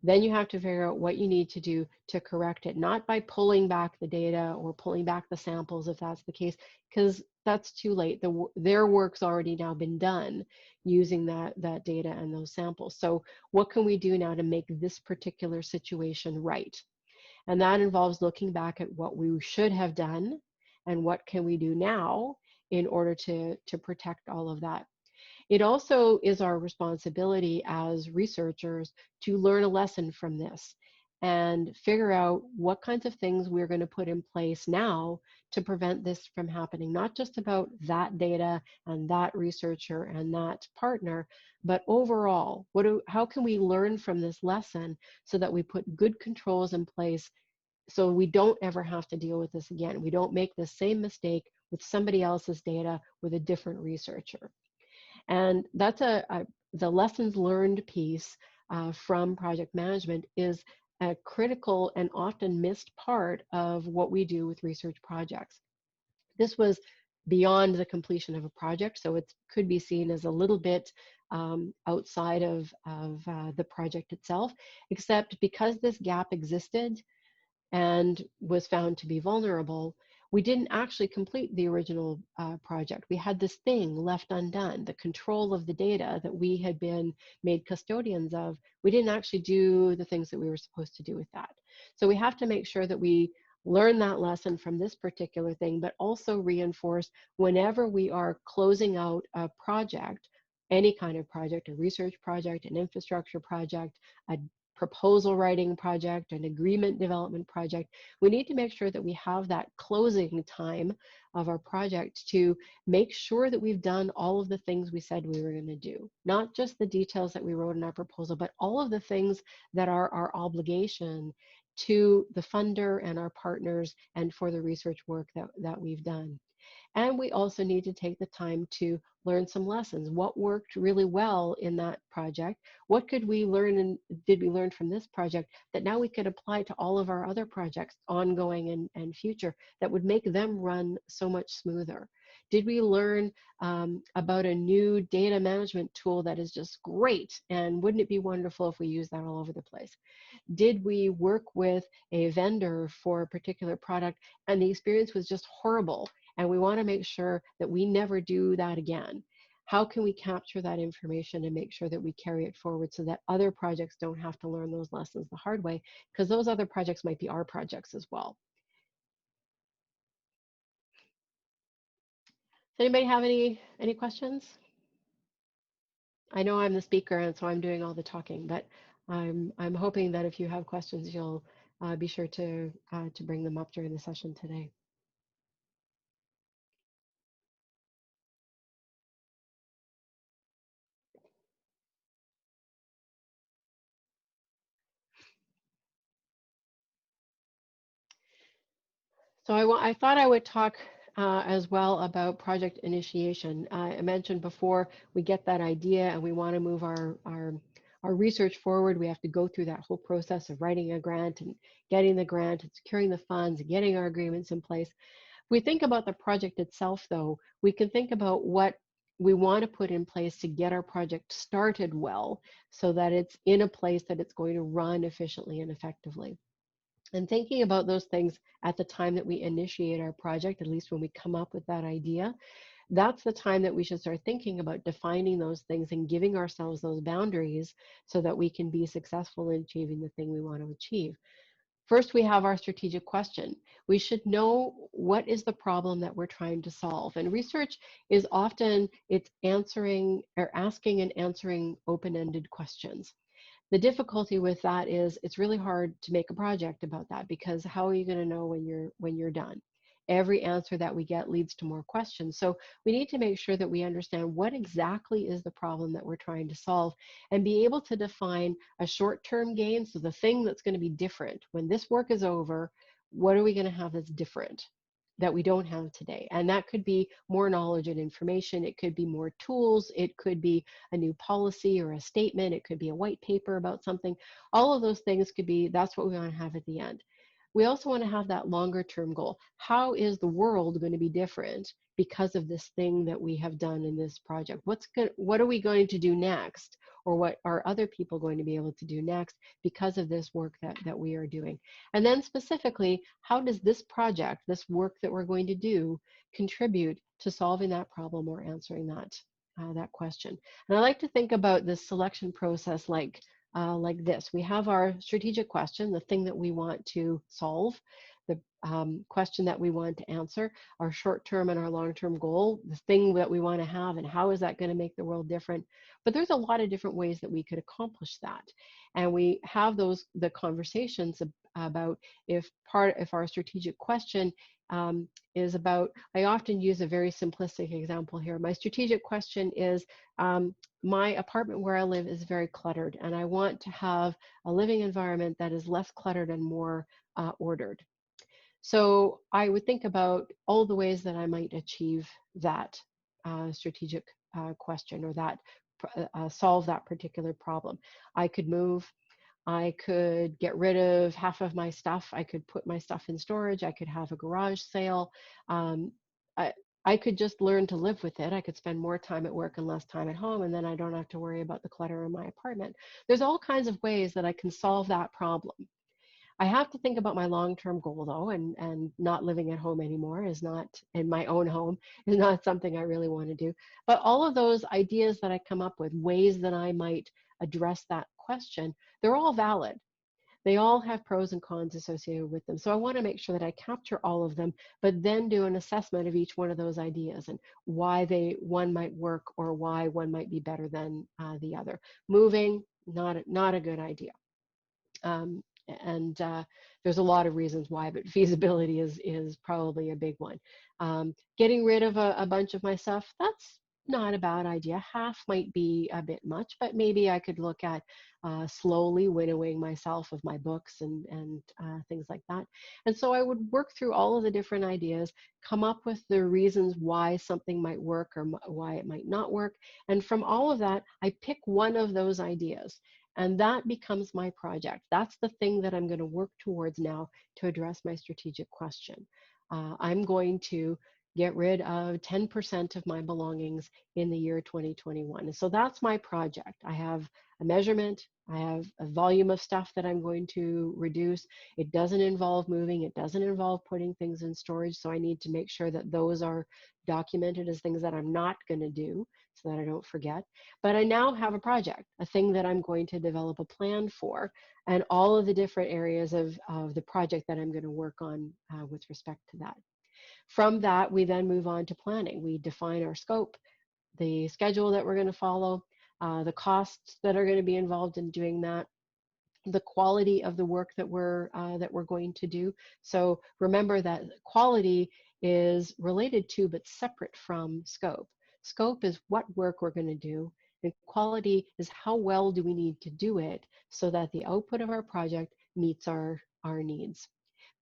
Then you have to figure out what you need to do to correct it, not by pulling back the data or pulling back the samples if that's the case, because that's too late. Their work's already now been done using that data and those samples. So what can we do now to make this particular situation right? And that involves looking back at what we should have done and what can we do now in order to protect all of that. It also is our responsibility as researchers to learn a lesson from this and figure out what kinds of things we're going to put in place now to prevent this from happening, not just about that data and that researcher and that partner, but overall, how can we learn from this lesson so that we put good controls in place so we don't ever have to deal with this again. We don't make the same mistake with somebody else's data with a different researcher. And that's the lessons learned piece from project management is a critical and often missed part of what we do with research projects. This was beyond the completion of a project, so it could be seen as a little bit outside of the project itself, except because this gap existed and was found to be vulnerable, we didn't actually complete the original project. We had this thing left undone, the control of the data that we had been made custodians of. We didn't actually do the things that we were supposed to do with that. So we have to make sure that we learn that lesson from this particular thing, but also reinforce whenever we are closing out a project, any kind of project, a research project, an infrastructure project, a proposal writing project, an agreement development project, we need to make sure that we have that closing time of our project to make sure that we've done all of the things we said we were going to do. Not just the details that we wrote in our proposal, but all of the things that are our obligation to the funder and our partners and for the research work that we've done. And we also need to take the time to learn some lessons. What worked really well in that project? What could we learn and did we learn from this project that now we could apply to all of our other projects, ongoing and future, that would make them run so much smoother? Did we learn about a new data management tool that is just great? And wouldn't it be wonderful if we use that all over the place? Did we work with a vendor for a particular product and the experience was just horrible? And we want to make sure that we never do that again. How can we capture that information and make sure that we carry it forward so that other projects don't have to learn those lessons the hard way? Because those other projects might be our projects as well. Does anybody have any questions? I know I'm the speaker and so I'm doing all the talking, but I'm hoping that if you have questions, you'll be sure to bring them up during the session today. So I thought I would talk as well about project initiation. I mentioned before, we get that idea and we want to move our research forward. We have to go through that whole process of writing a grant and getting the grant and securing the funds and getting our agreements in place. If we think about the project itself, though, we can think about what we want to put in place to get our project started well so that it's in a place that it's going to run efficiently and effectively. And thinking about those things at the time that we initiate our project, at least when we come up with that idea, that's the time that we should start thinking about defining those things and giving ourselves those boundaries so that we can be successful in achieving the thing we want to achieve. First, we have our strategic question. We should know what is the problem that we're trying to solve. And research is often, it's answering or asking and answering open-ended questions. The difficulty with that is it's really hard to make a project about that, because how are you going to know when you're done? Every answer that we get leads to more questions. So we need to make sure that we understand what exactly is the problem that we're trying to solve, and be able to define a short-term gain. So the thing that's going to be different when this work is over, what are we going to have that's different that we don't have today? And that could be more knowledge and information. It could be more tools. It could be a new policy or a statement. It could be a white paper about something. All of those things could be, that's what we want to have at the end. We also want to have that longer term goal. How is the world going to be different because of this thing that we have done in this project? What are we going to do next? Or what are other people going to be able to do next because of this work that we are doing? And then specifically, how does this project, this work that we're going to do, contribute to solving that problem or answering that question? And I like to think about this selection process like this. We have our strategic question, the thing that we want to solve, the question that we want to answer, our short-term and our long-term goal, the thing that we want to have, and how is that going to make the world different. But there's a lot of different ways that we could accomplish that. And we have the conversations about if our strategic question is about, I often use a very simplistic example here. My strategic question is, my apartment where I live is very cluttered, and I want to have a living environment that is less cluttered and more ordered. So I would think about all the ways that I might achieve that strategic question, or that solve that particular problem. I could move. I could get rid of half of my stuff. I could put my stuff in storage. I could have a garage sale. Um, I could just learn to live with it. I could spend more time at work and less time at home, and then I don't have to worry about the clutter in my apartment. There's all kinds of ways that I can solve that problem. I have to think about my long-term goal though, and not living at home anymore is not, in my own home, is not something I really want to do. But all of those ideas that I come up with, ways that I might address that question, they're all valid. They all have pros and cons associated with them. So I want to make sure that I capture all of them, but then do an assessment of each one of those ideas and why one might work, or why one might be better than the other. Moving, not a good idea. Um, and there's a lot of reasons why, but feasibility is probably a big one. Getting rid of a bunch of my stuff, that's not a bad idea. Half might be a bit much, but maybe I could look at slowly winnowing myself of my books and things like that. And so I would work through all of the different ideas, come up with the reasons why something might work or why it might not work. And from all of that, I pick one of those ideas. And that becomes my project. That's the thing that I'm going to work towards now to address my strategic question. I'm going to get rid of 10% of my belongings in the year 2021. And so that's my project. I have a measurement. I have a volume of stuff that I'm going to reduce. It doesn't involve moving. It doesn't involve putting things in storage. So I need to make sure that those are documented as things that I'm not going to do, so that I don't forget. But I now have a project, a thing that I'm going to develop a plan for, and all of the different areas of the project that I'm going to work on with respect to that. From that, we then move on to planning. We define our scope, the schedule that we're going to follow, the costs that are going to be involved in doing that, the quality of the work that we're going to do. So remember that quality is related to but separate from scope. Scope is what work we're going to do, and quality is how well do we need to do it so that the output of our project meets our needs.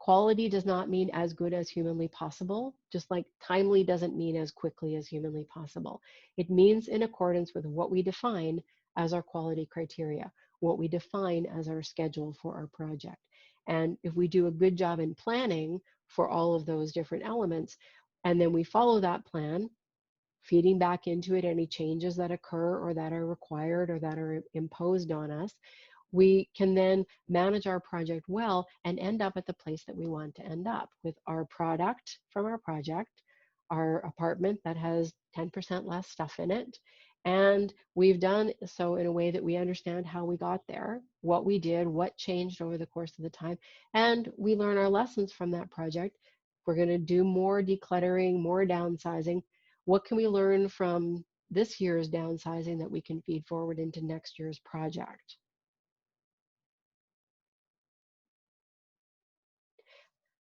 Quality does not mean as good as humanly possible, just like timely doesn't mean as quickly as humanly possible. It means in accordance with what we define as our quality criteria, what we define as our schedule for our project. And if we do a good job in planning for all of those different elements, and then we follow that plan, feeding back into it any changes that occur or that are required or that are imposed on us, we can then manage our project well and end up at the place that we want to end up with our product from our project, our apartment that has 10% less stuff in it, And we've done so in a way that we understand how we got there, what we did, what changed over the course of the time, and we learn our lessons from that project. We're going to do more decluttering, more downsizing. What can we learn from this year's downsizing that we can feed forward into next year's project?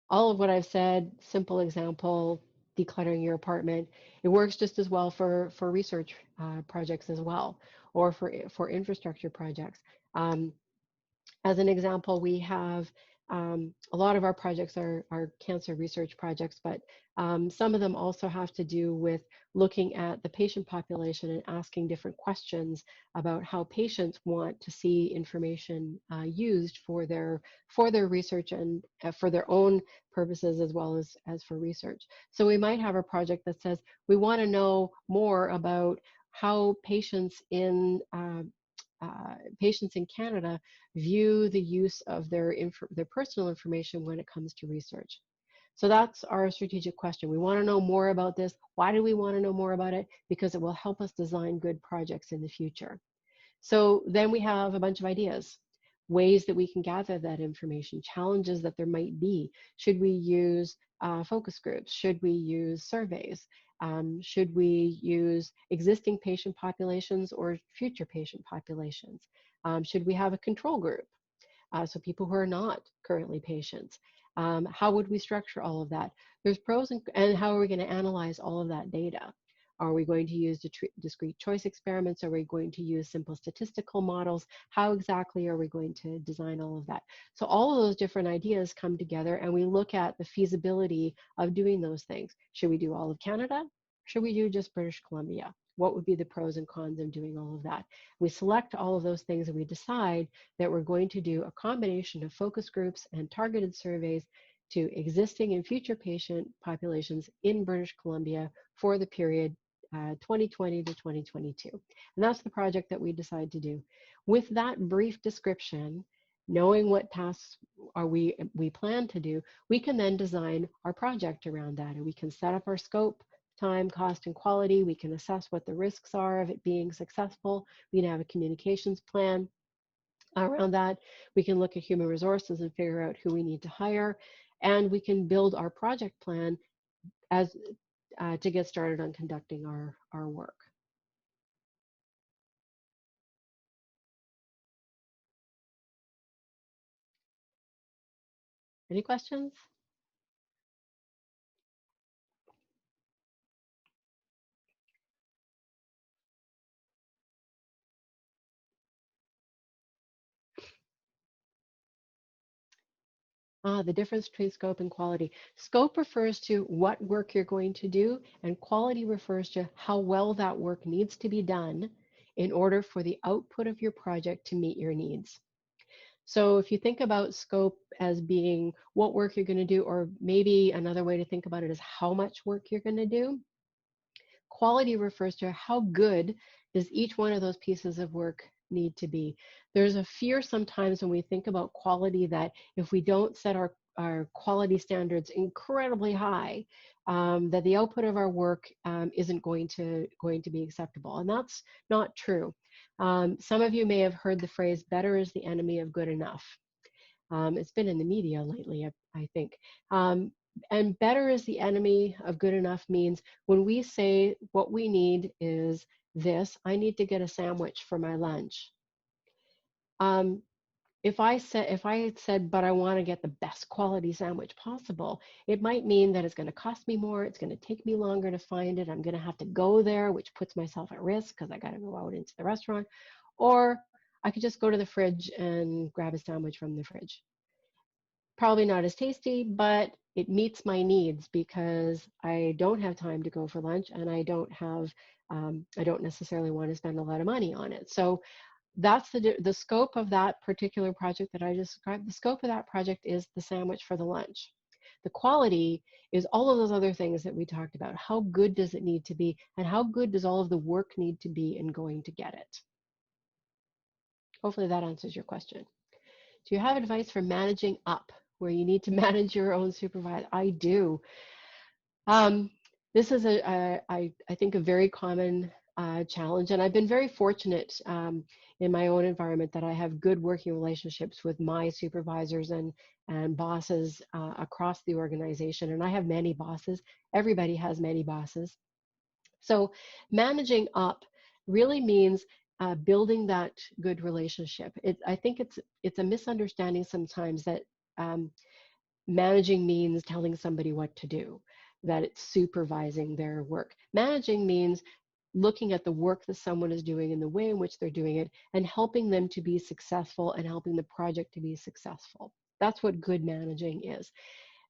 All of what I've said, simple example, decluttering your apartment, it works just as well for research projects as well, or for infrastructure projects. Um, as an example, we have a lot of our projects are cancer research projects, but some of them also have to do with looking at the patient population and asking different questions about how patients want to see information used for their research and for their own purposes as well as for research. So we might have a project that says we want to know more about how patients in Canada view the use of their personal information when it comes to research. So that's our strategic question. We want to know more about this. Why do we want to know more about it? Because it will help us design good projects in the future. So then we have a bunch of ideas, ways that we can gather that information, challenges that there might be. Should we use focus groups? Should we use surveys? Should we use existing patient populations or future patient populations? Should we have a control group? So people who are not currently patients. How would we structure all of that? There's pros and how are we going to analyze all of that data? Are we going to use discrete choice experiments? Are we going to use simple statistical models? How exactly are we going to design all of that? So all of those different ideas come together and we look at the feasibility of doing those things. Should we do all of Canada? Should we do just British Columbia? What would be the pros and cons of doing all of that? We select all of those things and we decide that we're going to do a combination of focus groups and targeted surveys to existing and future patient populations in British Columbia for the period 2020 to 2022. And that's the project that we decide to do. With that brief description, knowing what tasks we plan to do, we can then design our project around that, and we can set up our scope, time, cost, and quality. We can assess what the risks are of it being successful. We can have a communications plan around that. We can look at human resources and figure out who we need to hire, and we can build our project plan as to get started on conducting our work. Any questions? The difference between scope and quality. Scope refers to what work you're going to do, and quality refers to how well that work needs to be done in order for the output of your project to meet your needs. So if you think about scope as being what work you're going to do, or maybe another way to think about it is how much work you're going to do, quality refers to how good does each one of those pieces of work need to be. There's a fear sometimes when we think about quality that if we don't set our quality standards incredibly high, that the output of our work isn't going to be acceptable. And that's not true. Some of you may have heard the phrase, better is the enemy of good enough. It's been in the media lately, I think. And better is the enemy of good enough means when we say what we need is this, I need to get a sandwich for my lunch. If I said, but I want to get the best quality sandwich possible, it might mean that it's going to cost me more. It's going to take me longer to find it. I'm going to have to go there, which puts myself at risk because I got to go out into the restaurant. Or I could just go to the fridge and grab a sandwich from the fridge. Probably not as tasty, but it meets my needs because I don't have time to go for lunch and I don't necessarily want to spend a lot of money on it. So that's the scope of that particular project that I just described. The scope of that project is the sandwich for the lunch. The quality is all of those other things that we talked about. How good does it need to be, and how good does all of the work need to be in going to get it? Hopefully that answers your question. Do you have advice for managing up, where you need to manage your own supervisor? I do. This is I think a very common challenge. And I've been very fortunate in my own environment that I have good working relationships with my supervisors and bosses across the organization. And I have many bosses. Everybody has many bosses. So managing up really means building that good relationship. I think it's a misunderstanding sometimes that managing means telling somebody what to do, that it's supervising their work. Managing means looking at the work that someone is doing and the way in which they're doing it and helping them to be successful and helping the project to be successful. That's what good managing is.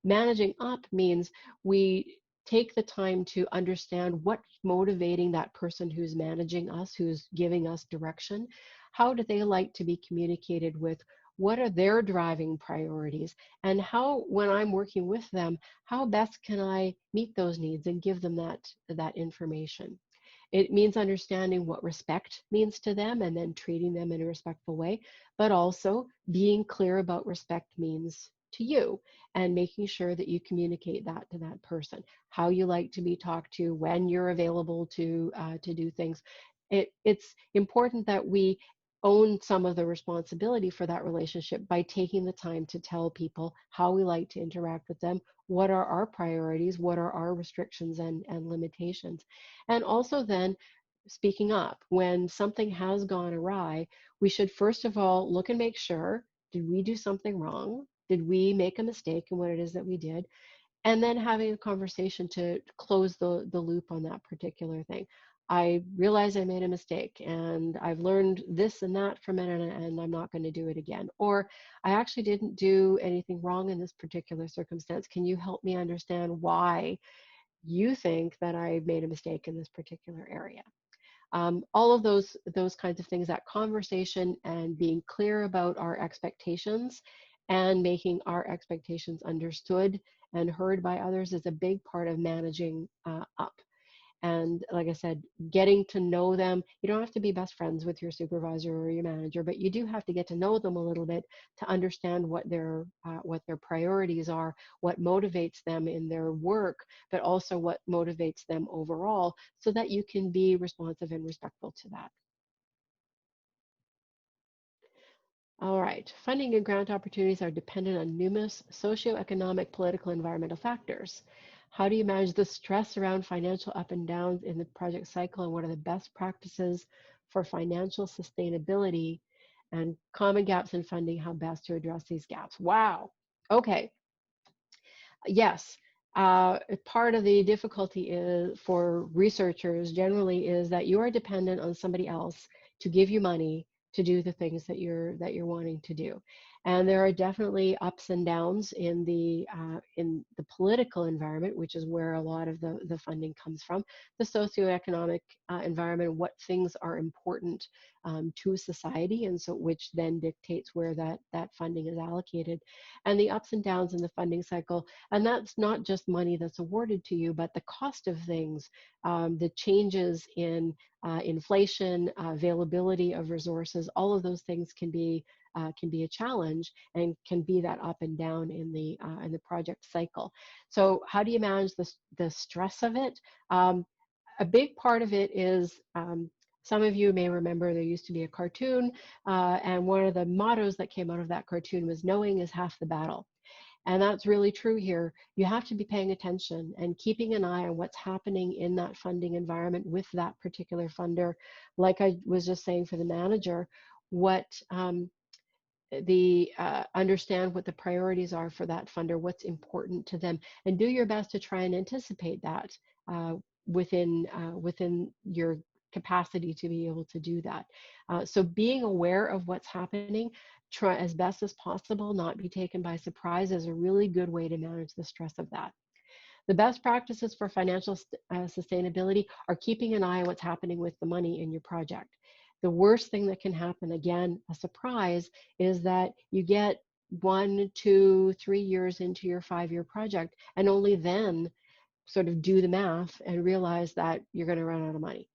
Managing up means we take the time to understand what's motivating that person who's managing us, who's giving us direction. How do they like to be communicated with? What are their driving priorities? And how, when I'm working with them, how best can I meet those needs and give them that information? It means understanding what respect means to them and then treating them in a respectful way, but also being clear about respect means to you and making sure that you communicate that to that person, how you like to be talked to, when you're available to do things. It's important that we own some of the responsibility for that relationship by taking the time to tell people how we like to interact with them, what are our priorities, what are our restrictions and limitations. And also then speaking up. When something has gone awry, we should first of all look and make sure, did we do something wrong? Did we make a mistake in what it is that we did? And then having a conversation to close the loop on that particular thing. I realize I made a mistake and I've learned this and that from it and I'm not going to do it again. Or I actually didn't do anything wrong in this particular circumstance. Can you help me understand why you think that I made a mistake in this particular area? All of those kinds of things, that conversation and being clear about our expectations and making our expectations understood and heard by others is a big part of managing up. And like I said, getting to know them. You don't have to be best friends with your supervisor or your manager, but you do have to get to know them a little bit to understand what their priorities are, what motivates them in their work, but also what motivates them overall, so that you can be responsive and respectful to that. All right, funding and grant opportunities are dependent on numerous socioeconomic, political, environmental factors. How do you manage the stress around financial up and downs in the project cycle, and what are the best practices for financial sustainability and common gaps in funding, how best to address these gaps? Wow. Okay. Yes. Part of the difficulty is for researchers generally is that you are dependent on somebody else to give you money to do the things that you're wanting to do. And there are definitely ups and downs in the political environment, which is where a lot of the funding comes from, the socioeconomic environment, what things are important to society, and so which then dictates where that funding is allocated, and the ups and downs in the funding cycle. And that's not just money that's awarded to you, but the cost of things, the changes in inflation, availability of resources, all of those things can be a challenge and can be that up and down in the project cycle. So how do you manage the stress of it? A big part of it is, some of you may remember there used to be a cartoon, and one of the mottos that came out of that cartoon was "Knowing is half the battle." And that's really true here. You have to be paying attention and keeping an eye on what's happening in that funding environment with that particular funder. Like I was just saying for the manager, what understand what the priorities are for that funder, what's important to them, and do your best to try and anticipate that within your capacity to be able to do that. So being aware of what's happening, try as best as possible, not be taken by surprise, is a really good way to manage the stress of that. The best practices for financial sustainability are keeping an eye on what's happening with the money in your project. The worst thing that can happen, again, a surprise, is that you get 1, 2, 3 years into your 5-year project and only then sort of do the math and realize that you're going to run out of money.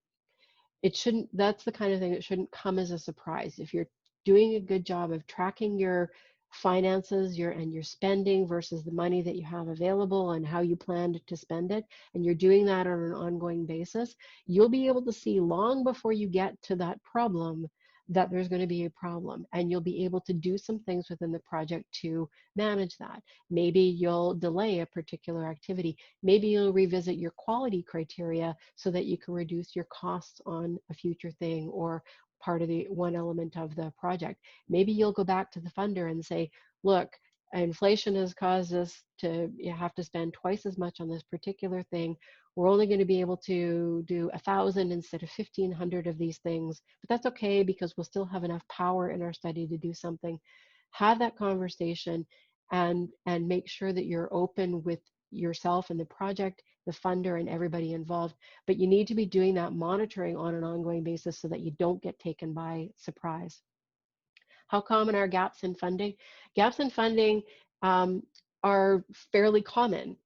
It shouldn't, that's the kind of thing that shouldn't come as a surprise. If you're doing a good job of tracking your finances and your spending versus the money that you have available and how you planned to spend it, and you're doing that on an ongoing basis, you'll be able to see long before you get to that problem that there's going to be a problem, and you'll be able to do some things within the project to manage that. Maybe you'll delay a particular activity. Maybe you'll revisit your quality criteria so that you can reduce your costs on a future thing or part of the one element of the project. Maybe you'll go back to the funder and say, look, inflation has caused us to have to spend twice as much on this particular thing. We're only going to be able to do 1,000 instead of 1,500 of these things, but that's okay because we'll still have enough power in our study to do something. Have that conversation and make sure that you're open with yourself and the project, the funder, and everybody involved. But you need to be doing that monitoring on an ongoing basis so that you don't get taken by surprise. How common are gaps in funding? Gaps in funding are fairly common.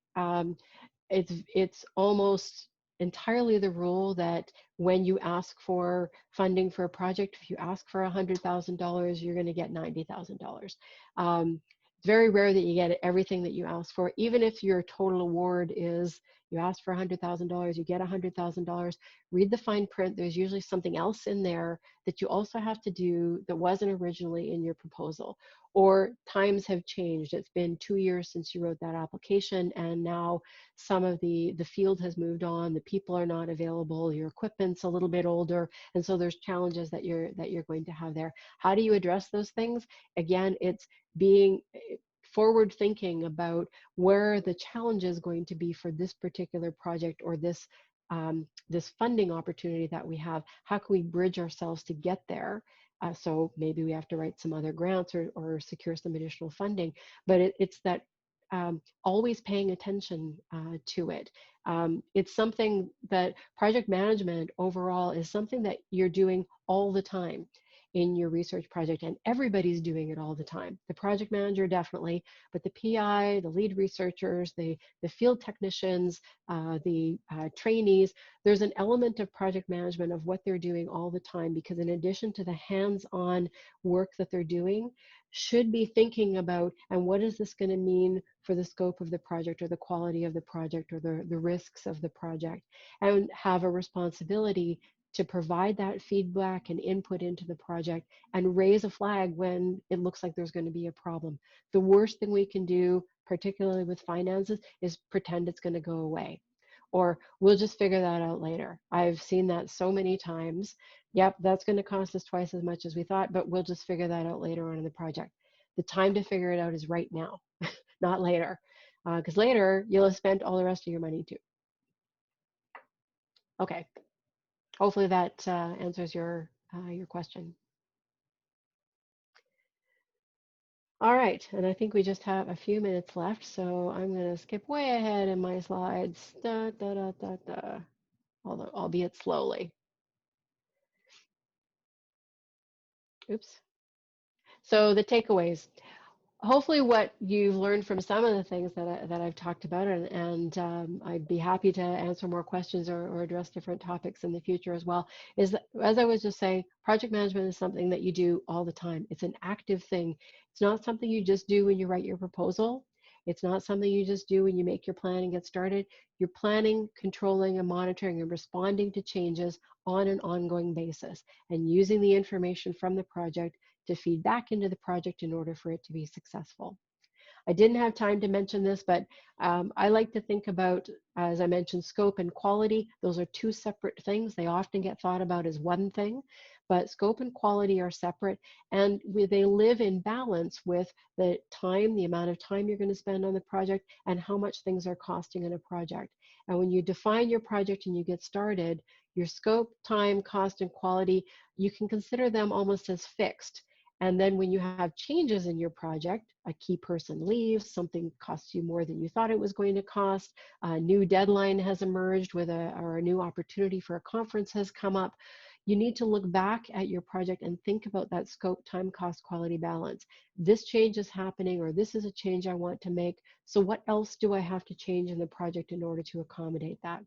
It's almost entirely the rule that when you ask for funding for a project, if you ask for $100,000, you're going to get $90,000. It's very rare that you get everything that you ask for. Even if your total award is, you ask for $100,000, you get $100,000, read the fine print. There's usually something else in there that you also have to do that wasn't originally in your proposal. Or times have changed. It's been 2 years since you wrote that application, and now some of the field has moved on, the people are not available, your equipment's a little bit older, and so there's challenges that you're going to have there. How do you address those things? Again, it's being forward thinking about where the challenge is going to be for this particular project or this this funding opportunity that we have. How can we bridge ourselves to get there? So maybe we have to write some other grants or secure some additional funding, but it's that always paying attention to it. It's something that project management overall is something that you're doing all the time in your research project, and everybody's doing it all the time. The project manager definitely, but the PI, the lead researchers, the field technicians, the trainees, there's an element of project management of what they're doing all the time, because in addition to the hands-on work that they're doing, should be thinking about, and what is this going to mean for the scope of the project or the quality of the project or the risks of the project, and have a responsibility to provide that feedback and input into the project and raise a flag when it looks like there's going to be a problem. The worst thing we can do, particularly with finances, is pretend it's going to go away. Or we'll just figure that out later. I've seen that so many times. Yep, that's going to cost us twice as much as we thought, but we'll just figure that out later on in the project. The time to figure it out is right now, not later, because later you'll have spent all the rest of your money too. Okay. Hopefully that answers your question. All right, and I think we just have a few minutes left, so I'm going to skip way ahead in my slides, although albeit slowly. Oops. So the takeaways. Hopefully what you've learned from some of the things that I've talked about, and I'd be happy to answer more questions or address different topics in the future as well, is that, as I was just saying, project management is something that you do all the time. It's an active thing. It's not something you just do when you write your proposal. It's not something you just do when you make your plan and get started. You're planning, controlling, and monitoring and responding to changes on an ongoing basis, and using the information from the project to feed back into the project in order for it to be successful. I didn't have time to mention this, but I like to think about, as I mentioned, scope and quality. Those are two separate things. They often get thought about as one thing, but scope and quality are separate, and they live in balance with the time, the amount of time you're going to spend on the project, and how much things are costing in a project. And when you define your project and you get started, your scope, time, cost, and quality, you can consider them almost as fixed. And then when you have changes in your project, a key person leaves, something costs you more than you thought it was going to cost, a new deadline has emerged or a new opportunity for a conference has come up, you need to look back at your project and think about that scope, time, cost, quality balance. This change is happening, or this is a change I want to make. So what else do I have to change in the project in order to accommodate that?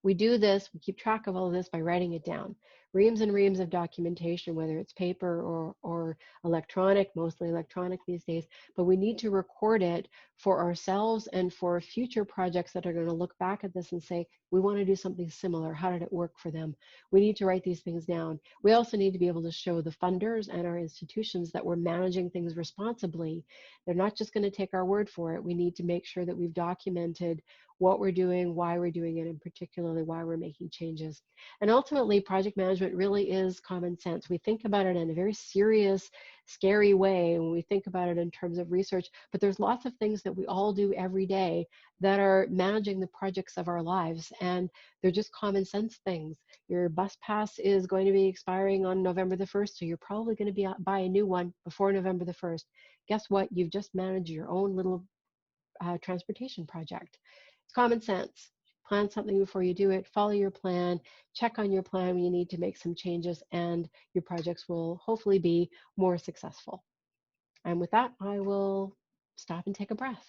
We do this, we keep track of all of this by writing it down. reams and reams of documentation, whether it's paper or electronic, mostly electronic these days, but we need to record it for ourselves and for future projects that are going to look back at this and say, we want to do something similar. How did it work for them? We need to write these things down. We also need to be able to show the funders and our institutions that we're managing things responsibly. They're not just going to take our word for it. We need to make sure that we've documented what we're doing, why we're doing it, and particularly why we're making changes. And ultimately, project management really is common sense. We think about it in a very serious, scary way when we think about it in terms of research, but there's lots of things that we all do every day that are managing the projects of our lives, and they're just common sense things. Your bus pass is going to be expiring on November the 1st, so you're probably going to buy a new one before November the 1st. Guess what? You've just managed your own little transportation project. It's common sense. Plan something before you do it, follow your plan, check on your plan when you need to make some changes, and your projects will hopefully be more successful. And with that, I will stop and take a breath.